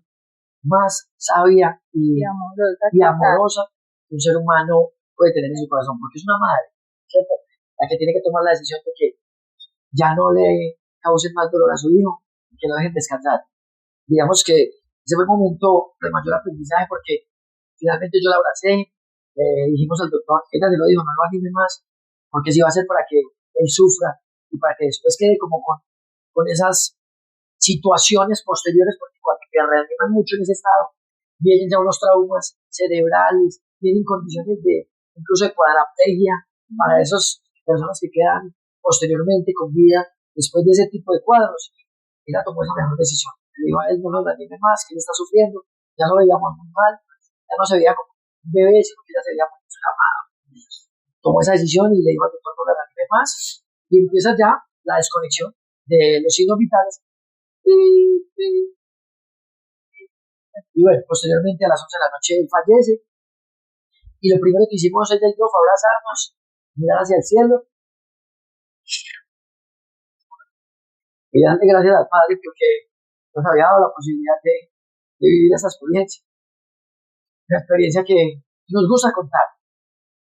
más sabia y amorosa que un ser humano puede tener en su corazón, porque es una madre, ¿cierto? La que tiene que tomar la decisión de que ya no le causen más dolor a su hijo y que lo dejen descansar. Digamos que ese fue el momento de mayor aprendizaje, porque finalmente yo la abracé, dijimos al doctor, ella se lo dijo, no lo anime más, porque si va a ser para que él sufra y para que después quede como con esas situaciones posteriores, porque cuando te reaniman mucho en ese estado, vienen ya unos traumas cerebrales, vienen condiciones de incluso de cuadraplegia para esas personas que quedan posteriormente con vida después de ese tipo de cuadros. Ella tomó esa mejor decisión. Le dijo a él, no lo anime más, que él está sufriendo, ya lo veíamos muy mal, ya no se veía como un bebé, sino que ya se veía muy inflamado. Tomó esa decisión y le dijo al doctor, no lo anime más, y empieza ya la desconexión de los signos vitales. Y bueno, posteriormente a las 11 de la noche él fallece. Y lo primero que hicimos ella y yo fue abrazarnos, mirar hacia el cielo y darle gracias al Padre porque nos había dado la posibilidad de vivir esa experiencia. Una experiencia que nos gusta contar,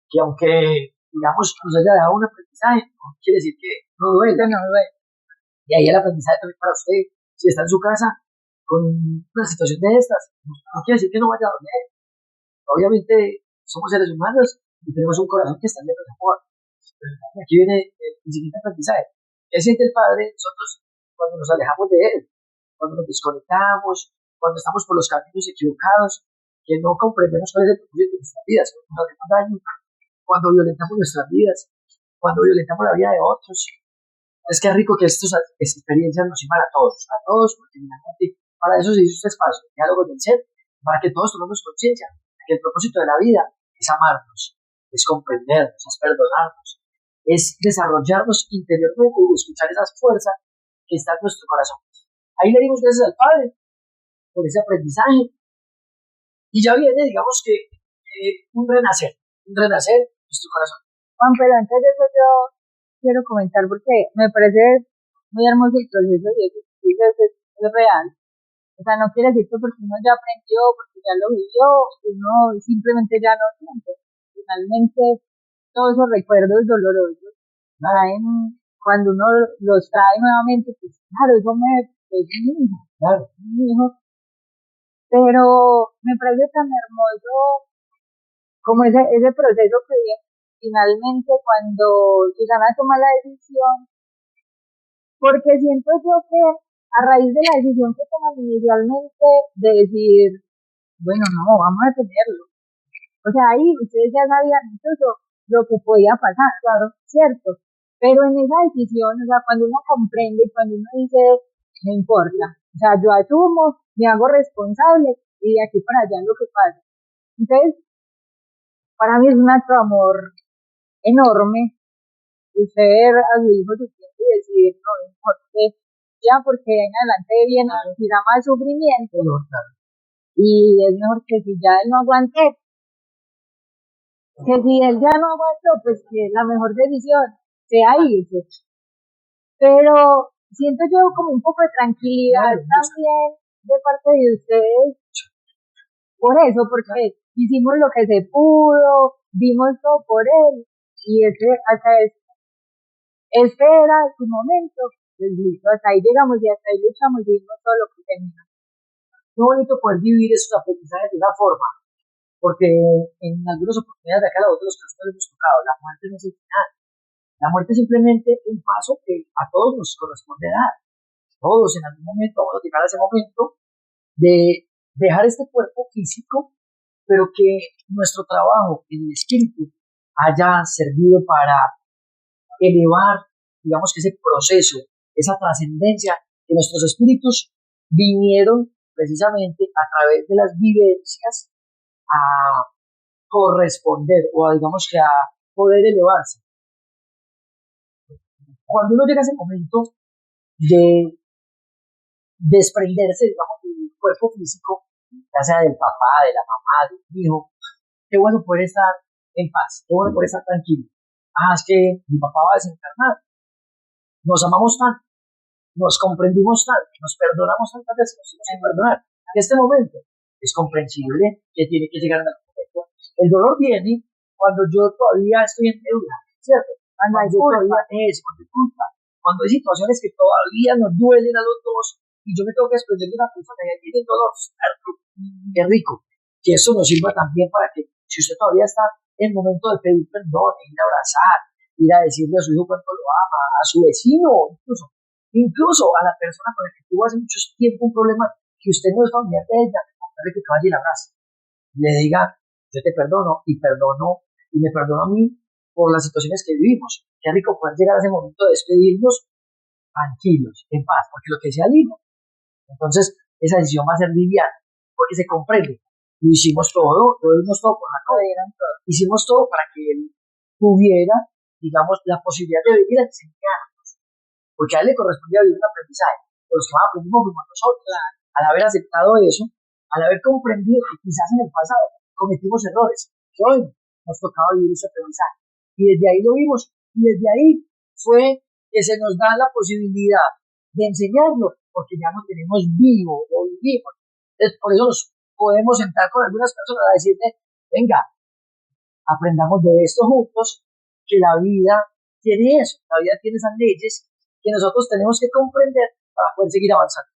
que aunque, digamos, nos haya dejado un aprendizaje, no quiere decir que no duele. No, Y ahí el aprendizaje también para usted, si está en su casa con una situación de estas, no quiere decir que no vaya a doler. Obviamente somos seres humanos y tenemos un corazón que está lleno de amor. Pero aquí viene el siguiente aprendizaje. ¿Qué siente el Padre nosotros cuando nos alejamos de Él? Cuando nos desconectamos, cuando estamos por los caminos equivocados, que no comprendemos cuál es el propósito de nuestras vidas, cuando nos hacemos daño, cuando violentamos nuestras vidas, cuando violentamos la vida de otros. Es que es rico que estas experiencias nos sirvan a todos, porque finalmente para eso se hizo este espacio, diálogos del ser, para que todos tomemos conciencia de que el propósito de la vida es amarnos, es comprendernos, es perdonarnos, es desarrollarnos interiormente y escuchar esas fuerzas que están en nuestro corazón. Ahí le dimos gracias al Padre por ese aprendizaje y ya viene, digamos que un renacer en nuestro corazón. Juan, pero antes de eso yo quiero comentar porque me parece muy hermoso el proceso y eso que dices es real. O sea, no quiere decir que porque uno ya aprendió, porque ya lo vivió, uno simplemente ya no siente. Finalmente, todos esos recuerdos dolorosos traen, cuando uno los trae nuevamente, pues claro, eso es mi hijo, Claro. mi hijo. Pero me parece tan hermoso como ese proceso que finalmente cuando Susana toma la decisión, porque siento yo que a raíz de la decisión que toman inicialmente de decir, bueno, no, vamos a tenerlo. O sea, ahí ustedes ya sabían incluso lo que podía pasar, claro, cierto. Pero en esa decisión, o sea, cuando uno comprende, cuando uno dice, no importa, o sea, yo asumo, me hago responsable y de aquí para allá lo que pasa. Entonces, para mí es un acto de amor enorme usted ver a su hijo sufriendo y decir, no importa, ya porque en adelante viene quizá más sufrimiento. Y es mejor que si ya él no aguantó, que si él ya no aguantó, pues que la mejor decisión sea irse. Pero siento yo como un poco de tranquilidad también de parte de ustedes por eso, porque hicimos lo que se pudo, vimos todo por él y este era su momento, pues listo, hasta ahí llegamos y hasta ahí luchamos y vimos todo lo que teníamos. Qué bonito poder vivir esos aprendizajes de una forma, porque en algunas oportunidades de acá a la otra los que nosotros hemos tocado, la muerte no es el final. La muerte es simplemente un paso que a todos nos corresponde dar. Todos en algún momento vamos a llegar a ese momento de dejar este cuerpo físico, pero que nuestro trabajo en el espíritu haya servido para elevar, digamos que ese proceso, esa trascendencia que nuestros espíritus vinieron precisamente a través de las vivencias a corresponder o digamos que a poder elevarse. Cuando uno llega a ese momento de desprenderse, digamos, del cuerpo físico, ya sea del papá, de la mamá, del hijo, qué bueno poder estar en paz, qué bueno poder estar tranquilo. Es que mi papá va a desencarnar. Nos amamos tanto, nos comprendimos tanto, nos perdonamos tantas veces, nos hicimos sin perdonar. En este momento es comprensible que tiene que llegar a algún momento. El dolor viene cuando yo todavía estoy en deuda, ¿cierto? Cuando hay culpa, cuando hay situaciones que todavía nos duelen a los dos y yo me tengo que desprender de una persona y ahí viene el dolor. Qué rico. Que eso nos sirva también para que, si usted todavía está en el momento de pedir perdón, ir a abrazar, ir a decirle a su hijo cuánto lo ama, a su vecino, incluso a la persona con la que tuvo hace mucho tiempo un problema que usted no es familiar de ella, contarle que vaya y la abrace. Le diga, yo te perdono y me perdono a mí por las situaciones que vivimos. Qué rico poder llegar a ese momento de despedirnos tranquilos, en paz, porque lo que sea lindo. Entonces, esa decisión va a ser liviana, porque se comprende. Lo hicimos todo, lo dimos todo por la cadera, hicimos todo para que él tuviera, digamos, la posibilidad de vivir enseñarnos. porque a él le correspondía vivir un aprendizaje, pero los que más aprendimos fuimos nosotros, al haber aceptado eso, al haber comprendido que quizás en el pasado cometimos errores, que hoy nos tocaba vivir ese aprendizaje. Y desde ahí lo vimos, y desde ahí fue que se nos da la posibilidad de enseñarlo, porque ya lo tenemos vivo, lo vivimos. Entonces, por eso nos podemos sentar con algunas personas a decirle, venga, aprendamos de esto juntos, que la vida tiene eso, la vida tiene esas leyes que nosotros tenemos que comprender para poder seguir avanzando.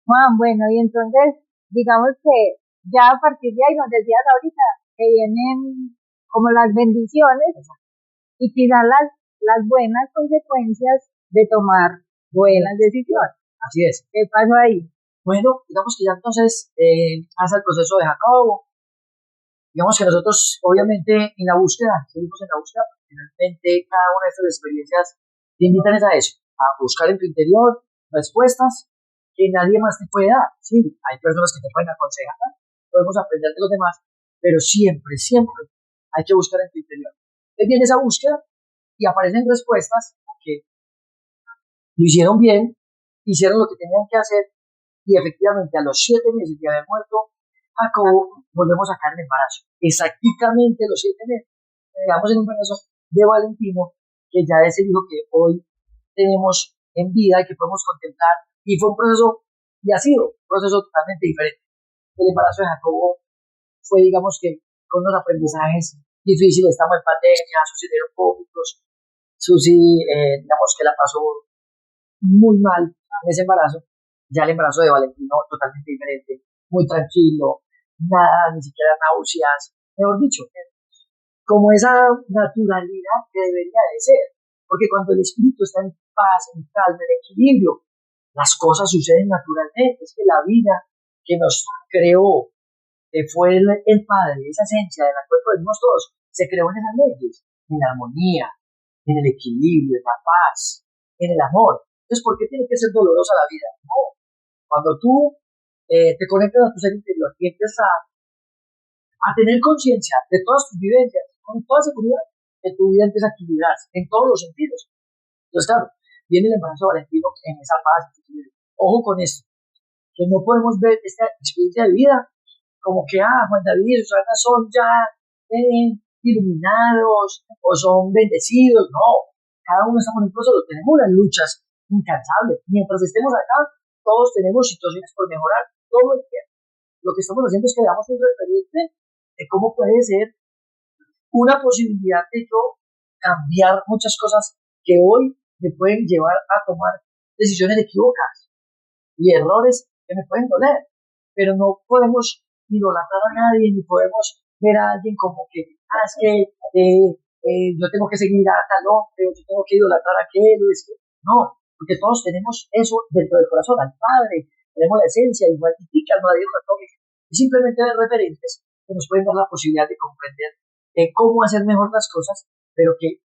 Juan, bueno, y entonces, digamos que ya a partir de ahí nos decías ahorita que vienen como las bendiciones y quizás las buenas consecuencias de tomar buenas decisiones. Así es. ¿Qué pasó ahí? Bueno, digamos que ya entonces pasa el proceso de Jacobo. Digamos que nosotros, obviamente, en la búsqueda, seguimos en la búsqueda, finalmente cada una de estas experiencias te invitan a eso, a buscar en tu interior respuestas que nadie más te puede dar. Sí, hay personas que te pueden aconsejar, podemos aprender de los demás, pero siempre, siempre hay que buscar en tu interior. Entonces viene esa búsqueda y aparecen respuestas que lo hicieron bien, hicieron lo que tenían que hacer y efectivamente a los 7 meses de haber muerto Jacobo, volvemos a caer en embarazo. Exactamente los 7 meses. Llegamos en un embarazo de Valentino, que ya es el hijo que hoy tenemos en vida y que podemos contemplar. Y fue un proceso, y ha sido un proceso totalmente diferente. El embarazo de Jacobo fue, digamos que, con unos aprendizajes difíciles. Estamos en pandemia, sucedieron cómicos. Susi, digamos que la pasó muy mal en ese embarazo. Ya el embarazo de Valentino totalmente diferente, muy tranquilo, nada, ni siquiera náuseas, mejor dicho, como esa naturalidad que debería de ser, porque cuando el espíritu está en paz, en calma, en equilibrio, las cosas suceden naturalmente. Es que la vida que nos creó, que fue el Padre, esa esencia de la cual podemos todos, se creó en esas leyes, en la armonía, en el equilibrio, en la paz, en el amor. Entonces, ¿por qué tiene que ser dolorosa la vida? No. Cuando tú te conectas a tu ser interior y empiezas a tener conciencia de todas tus vivencias, con toda seguridad, que tu vida empieza a equilibrarse en todos los sentidos. Entonces, claro, viene el embarazo de Valentino en esa paz. Ojo con esto, que no podemos ver esta experiencia de vida como que, Juan David y Susana son ya iluminados o son bendecidos. No, cada uno estamos en un proceso, tenemos las luchas incansables. Mientras estemos acá, todos tenemos situaciones por mejorar todo el tiempo. Lo que estamos haciendo es que damos un referente de cómo puede ser una posibilidad de yo cambiar muchas cosas que hoy me pueden llevar a tomar decisiones equivocadas y errores que me pueden doler. Pero no podemos idolatrar a nadie, ni podemos ver a alguien como que, es que yo tengo que seguir a tal hombre, o yo tengo que idolatrar a aquel, no, porque todos tenemos eso dentro del corazón, al Padre, tenemos la esencia, igual que al Madrid Católico, y simplemente ver referentes que nos pueden dar la posibilidad de comprender cómo hacer mejor las cosas, pero que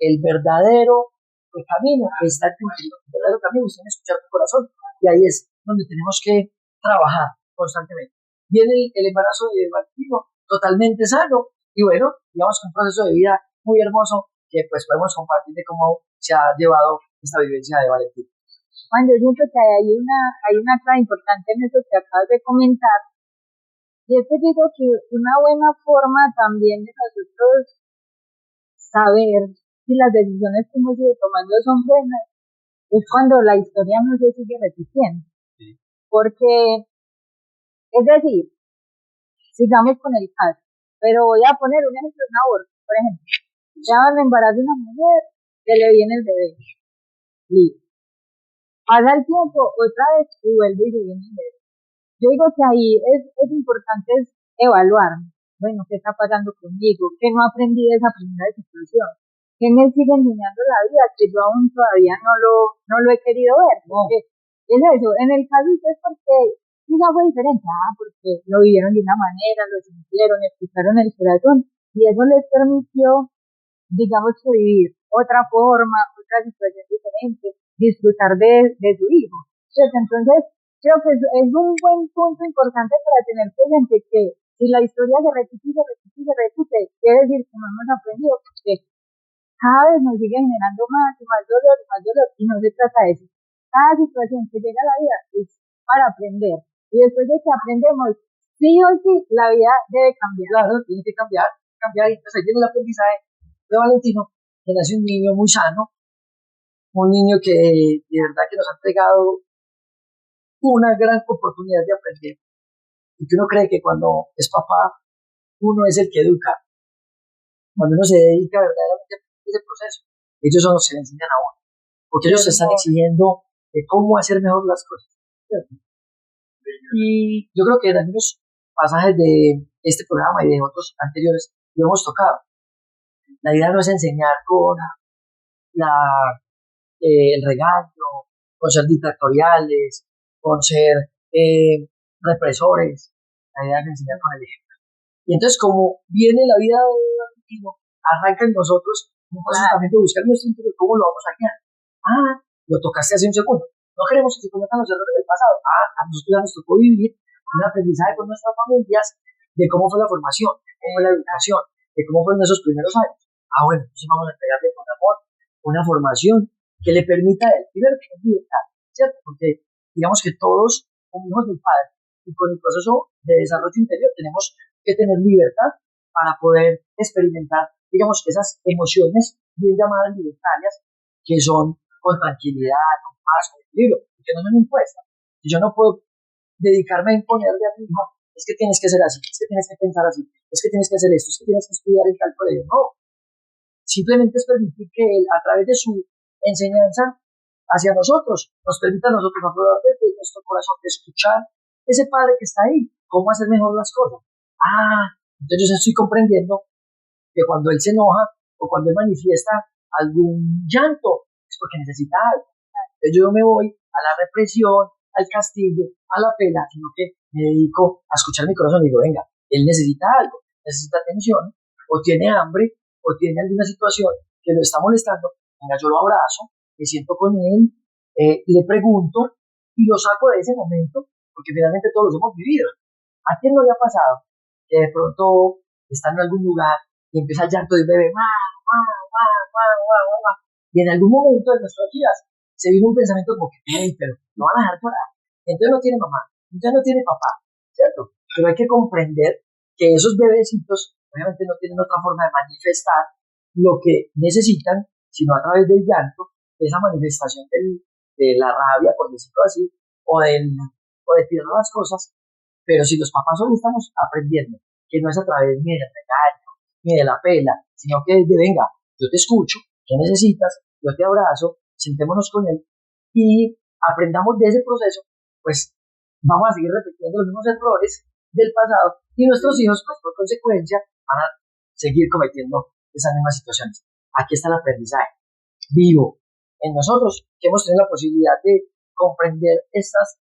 el verdadero camino está en tu interior, el verdadero camino está en escuchar tu corazón, y ahí es donde tenemos que trabajar constantemente. Viene el embarazo de Valentino totalmente sano, y bueno, digamos que un proceso de vida muy hermoso que pues podemos compartir de cómo se ha llevado esta vivencia de Valentino. Juan, yo siento que hay una clave importante en eso que acabas de comentar, y es que digo que una buena forma también de nosotros saber si las decisiones que hemos ido tomando son buenas es cuando la historia no se sigue repitiendo. Sí. Porque, es decir, sigamos con el caso, pero voy a poner un ejemplo de un aborto, por ejemplo. Ya el embarazo de una mujer, que le viene el bebé. Listo. Pasa el tiempo, otra vez, y vuelve y se viene el bebé. Yo digo que ahí es importante evaluar, bueno, ¿qué está pasando conmigo? ¿Qué no aprendí de esa primera situación? ¿Qué me sigue enseñando la vida que yo aún todavía no lo he querido ver? Porque es eso, en el caso es porque quizá fue diferente, porque lo vivieron de una manera, lo sintieron, escucharon el corazón, y eso les permitió, digamos, que vivir otra forma, otra situación diferente, disfrutar de su hijo. Entonces, creo que es un buen punto importante para tener presente que si la historia se repite, quiere decir que no hemos aprendido, porque cada vez nos sigue generando más dolor, y no se trata de eso. Cada situación que llega a la vida es para aprender, y después de que aprendemos, sí o sí, la vida debe cambiar. Claro, tiene que cambiar, y entonces ahí viene el aprendizaje de Valentino, que nace un niño muy sano, un niño que de verdad que nos ha entregado una gran oportunidad de aprender, y que uno cree que cuando es papá, uno es el que educa. Cuando uno se dedica verdaderamente a ese proceso, ellos son los que le enseñan a uno, porque ellos se están exigiendo de cómo hacer mejor las cosas. Y yo creo que en algunos pasajes de este programa y de otros anteriores lo hemos tocado. La idea no es enseñar con el regaño, con ser dictatoriales, con ser represores. La idea es enseñar con el ejemplo. Y entonces, como viene la vida de Valentino, arranca en nosotros un proceso también de buscar nuestro interior, cómo lo vamos a guiar. Lo tocaste hace un segundo. No queremos que se cometan los errores del pasado. A nosotros ya nos tocó vivir un aprendizaje con nuestras familias de cómo fue la formación, de cómo fue la educación, de cómo fueron esos primeros años. Bueno, entonces vamos a entregarle con amor una formación que le permita a él, primero, tener libertad, ¿cierto? Porque digamos que todos, como hijos del Padre, y con el proceso de desarrollo interior, tenemos que tener libertad para poder experimentar, digamos, que esas emociones bien llamadas libertarias, que son con tranquilidad, con paz, con equilibrio, que no son impuestas. Y yo no puedo dedicarme a imponerle a mi hijo, es que tienes que ser así, es que tienes que pensar así, es que tienes que hacer esto, es que tienes que estudiar en tal colegio. No, simplemente es permitir que él, a través de su enseñanza hacia nosotros, nos permita a nosotros aflorar desde nuestro corazón, de escuchar ese Padre que está ahí, cómo hacer mejor las cosas. Entonces yo estoy comprendiendo que cuando él se enoja o cuando él manifiesta algún llanto, es porque necesita algo. Entonces yo no me voy a la represión, al castigo, a la pena, sino que me dedico a escuchar mi corazón y digo, venga, él necesita algo, necesita atención, o tiene hambre, o tiene alguna situación que lo está molestando, venga, yo lo abrazo, me siento con él, le pregunto y lo saco de ese momento, porque finalmente todos los hemos vivido. ¿A quién no le ha pasado que de pronto está en algún lugar y empieza el llanto de un bebé, y en algún momento de nuestras vidas se vino un pensamiento como que, hey, pero no van a dejar llorar, entonces no tiene mamá, entonces no tiene papá, ¿cierto? Pero hay que comprender que esos bebecitos obviamente no tienen otra forma de manifestar lo que necesitan, sino a través del llanto, esa manifestación de la rabia, por decirlo así, o de tirar las cosas. Pero si los papás hoy estamos aprendiendo que no es a través ni del regaño, ni de la pela, sino que es de, venga, yo te escucho, ¿qué necesitas? Yo te abrazo, sentémonos con él y aprendamos de ese proceso, pues vamos a seguir repitiendo los mismos errores del pasado y nuestros hijos, pues por consecuencia, van a seguir cometiendo esas mismas situaciones. Aquí está el aprendizaje vivo en nosotros, que hemos tenido la posibilidad de comprender estas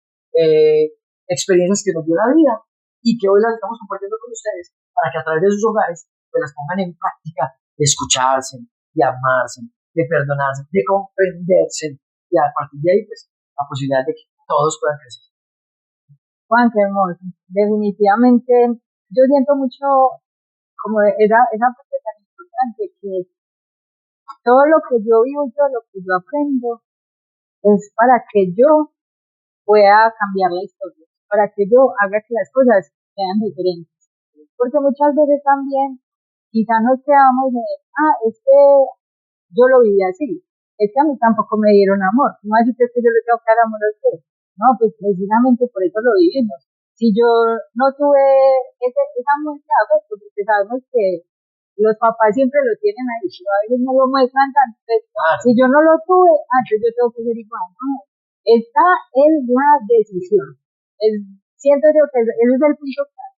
experiencias que nos dio la vida y que hoy las estamos compartiendo con ustedes para que a través de sus hogares pues las pongan en práctica, de escucharse, de amarse, de perdonarse, de comprenderse, y a partir de ahí pues la posibilidad de que todos puedan crecer. Juan, qué hermoso. Definitivamente yo siento mucho como esa parte tan importante, que todo lo que yo vivo, todo lo que yo aprendo es para que yo pueda cambiar la historia, para que yo haga que las cosas sean diferentes. Porque muchas veces también quizá nos quedamos de, es que yo lo viví así, es que a mí tampoco me dieron amor, no así que yo le tengo que dar amor a usted. No, pues precisamente por eso lo vivimos. Si yo no tuve esa muestra de afecto, porque sabemos que los papás siempre lo tienen ahí, pero a veces no lo muestran tanto. Si yo no lo tuve, entonces yo tengo que ser igual. No, esta es la decisión. Siento yo que ese es el punto clave.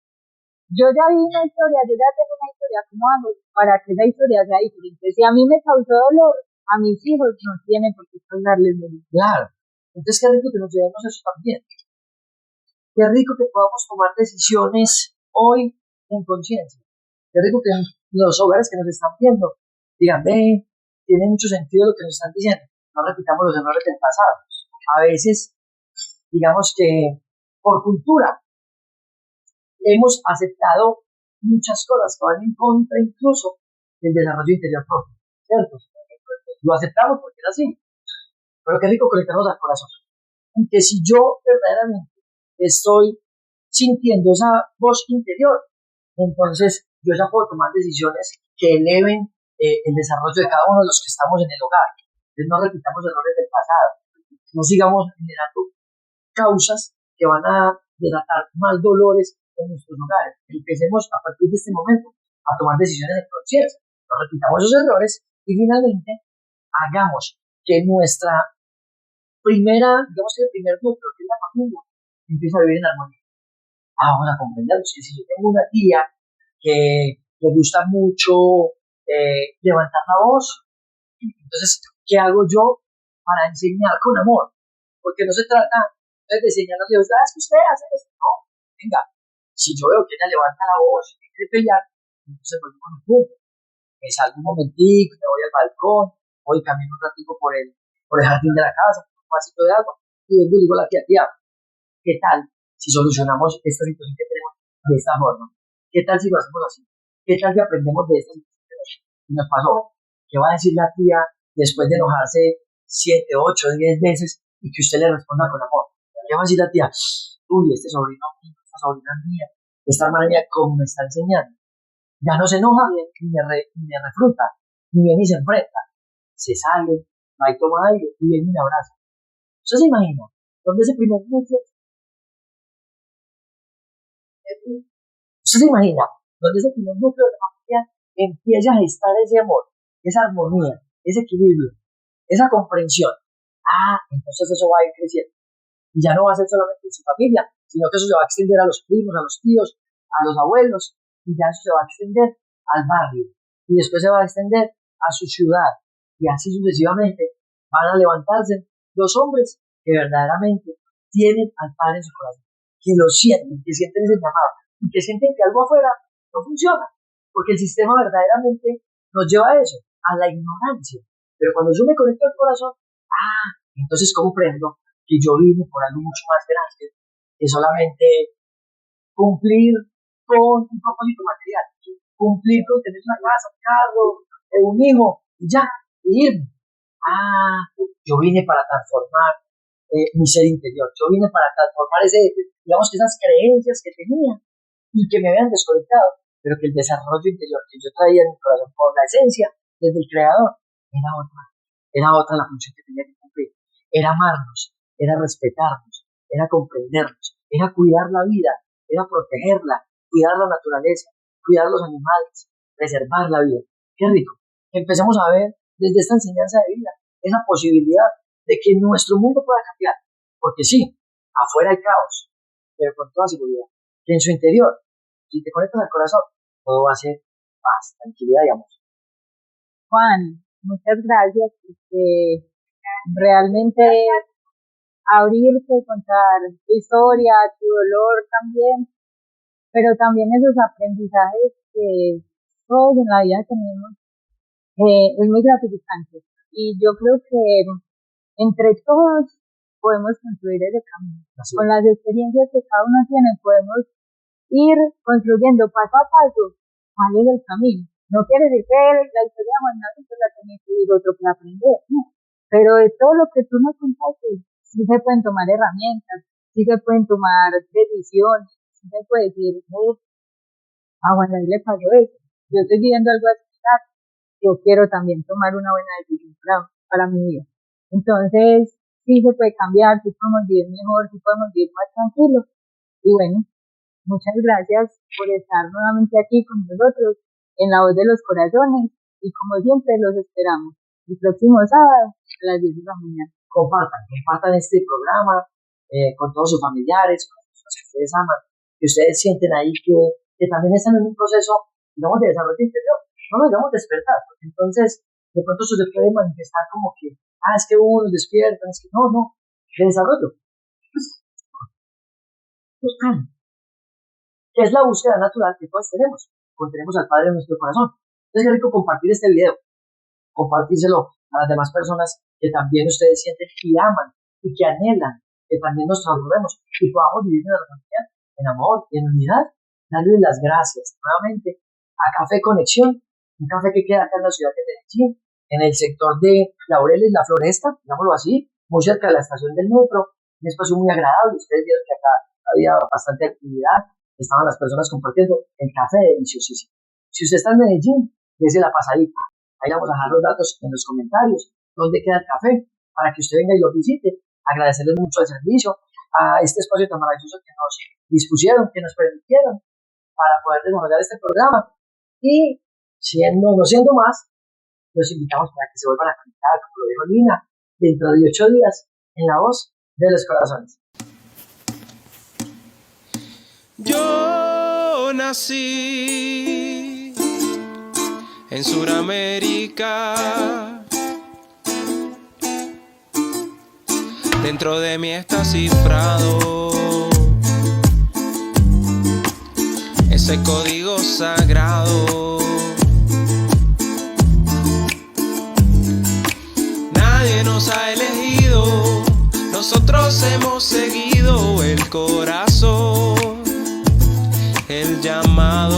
Yo ya vi una historia, yo ya tengo una historia, ¿cómo hago para que esa historia sea diferente? Si a mí me causó dolor, a mis hijos no tienen por qué causarles dolor. Claro. Entonces, qué rico que nos llevemos eso también. Qué rico que podamos tomar decisiones hoy en conciencia. Qué rico que los hogares que nos están viendo digan, tiene mucho sentido lo que nos están diciendo. No repitamos los errores del pasado. A veces, digamos que por cultura, hemos aceptado muchas cosas que van en contra incluso del desarrollo interior propio. ¿cierto? Lo aceptamos porque es así, pero qué rico conectarnos al corazón. Y que si yo verdaderamente estoy sintiendo esa voz interior, entonces yo ya puedo tomar decisiones que eleven el desarrollo de cada uno de los que estamos en el hogar. Entonces no repitamos errores del pasado, no sigamos generando causas que van a delatar más dolores en nuestros hogares. Empecemos a partir de este momento a tomar decisiones de conciencia. No repitamos esos errores y finalmente hagamos que nuestra primera, digamos que el primer núcleo, que es la familia, empiece a vivir en armonía. Vamos a comprender que si yo tengo una tía que le gusta mucho levantar la voz, entonces, ¿qué hago yo para enseñar con amor? Porque no se trata de enseñar a los hijos, es que usted hace esto. No, venga, si yo veo que ella levanta la voz y quiere pelear, entonces volvemos a mi punto. Me salgo un momentico, me voy al balcón, voy camino un ratito por el jardín de la casa, con un vasito de agua, y vengo y digo a la tía, ¿qué tal si solucionamos esta situación que tenemos de esta forma? ¿Qué tal si lo hacemos así? ¿Qué tal si aprendemos de esta situación? Y nos pasó. ¿Qué va a decir la tía después de enojarse 7, 8, 10 veces y que usted le responda con amor? ¿Qué va a decir la tía? Uy, este sobrino mío, esta sobrina mía, esta hermana mía, ¿cómo me está enseñando? Ya no se enoja ni me refruta, ni viene y se enfrenta. Se sale, va y toma aire y viene y me abraza. ¿Usted se imagina? ¿Dónde ese primer núcleo? ¿Usted se imagina? ¿Dónde ese primer núcleo de la familia empieza a gestar ese amor, esa armonía, ese equilibrio, esa comprensión? Entonces eso va a ir creciendo. Y ya no va a ser solamente en su familia, sino que eso se va a extender a los primos, a los tíos, a los abuelos, y ya eso se va a extender al barrio. Y después se va a extender a su ciudad. Y así sucesivamente van a levantarse los hombres que verdaderamente tienen al Padre en su corazón, que lo sienten, que sienten ese llamado, y que sienten que algo afuera no funciona, porque el sistema verdaderamente nos lleva a eso, a la ignorancia. Pero cuando yo me conecto al corazón, entonces comprendo que yo vine por algo mucho más grande que solamente cumplir con un propósito material, cumplir con tener una casa, un carro, un hijo, y ya, y irme. Yo vine para transformar mi ser interior, yo vine para transformar digamos que esas creencias que tenía y que me habían desconectado, pero que el desarrollo interior que yo traía en mi corazón por la esencia desde el creador era otra la función que tenía que cumplir, era amarnos, era respetarnos, era comprendernos, era cuidar la vida, era protegerla, cuidar la naturaleza, cuidar los animales, preservar la vida. Qué rico. Empecemos a ver desde esta enseñanza de vida esa posibilidad de que nuestro mundo pueda cambiar. Porque sí, afuera hay caos, pero con toda seguridad, que en su interior, si te conectas al corazón, todo va a ser paz, tranquilidad y amor. Juan, muchas gracias, porque realmente abrirte, contar tu historia, tu dolor también, pero también esos aprendizajes que todos en la vida tenemos, es muy gratificante. Y yo creo que entre todos podemos construir ese camino. Así Con las experiencias que cada uno tiene, podemos ir construyendo paso a paso cuál es el camino. No quiere decir que la historia de Juan David la tiene que ir otro para aprender, no. Pero de todo lo que tú nos contaste, sí se pueden tomar herramientas, sí se pueden tomar decisiones, sí se puede decir, a Juan David le pasó eso, yo estoy viviendo algo similar, yo quiero también tomar una buena decisión para mi vida. Entonces, sí se puede cambiar, sí podemos vivir mejor, sí podemos vivir más tranquilos. Y bueno, muchas gracias por estar nuevamente aquí con nosotros en La Voz de los Corazones, y como siempre los esperamos el próximo sábado a las 10 de la mañana. Compartan este programa con todos sus familiares, con las personas que ustedes aman, que ustedes sienten ahí que también están en un proceso, digamos, de desarrollo interior. No nos digamos despertar, porque entonces de pronto eso se puede manifestar como que, es que uno despierta, es que no, de desarrollo. Que es la búsqueda natural que todos tenemos, cuando tenemos al Padre en nuestro corazón. Entonces es rico compartir este video, compartírselo a las demás personas que también ustedes sienten y aman y que anhelan que también nos transformemos y podamos vivir en armonía, en amor, en unidad. Darles las gracias nuevamente a Café Conexión, un café que queda acá en la ciudad de Medellín, en el sector de Laureles, La Floresta, digámoslo así, muy cerca de la estación del metro, un espacio muy agradable. Ustedes vieron que acá había bastante actividad, estaban las personas compartiendo el café deliciosísimo. Si usted está en Medellín, dése la pasadita. Ahí vamos a dejar los datos en los comentarios, dónde queda el café, para que usted venga y lo visite. Agradecerles mucho el servicio, a este espacio tan maravilloso que nos dispusieron, que nos permitieron para poder desarrollar este programa. Y no siendo más, los invitamos para que se vuelvan a conectar, como lo dijo Lina, dentro de 8 días, en La Voz de los Corazones. Yo nací en Sudamérica, dentro de mí está cifrado ese código sagrado. Nadie nos ha elegido, nosotros hemos seguido el corazón, el llamado.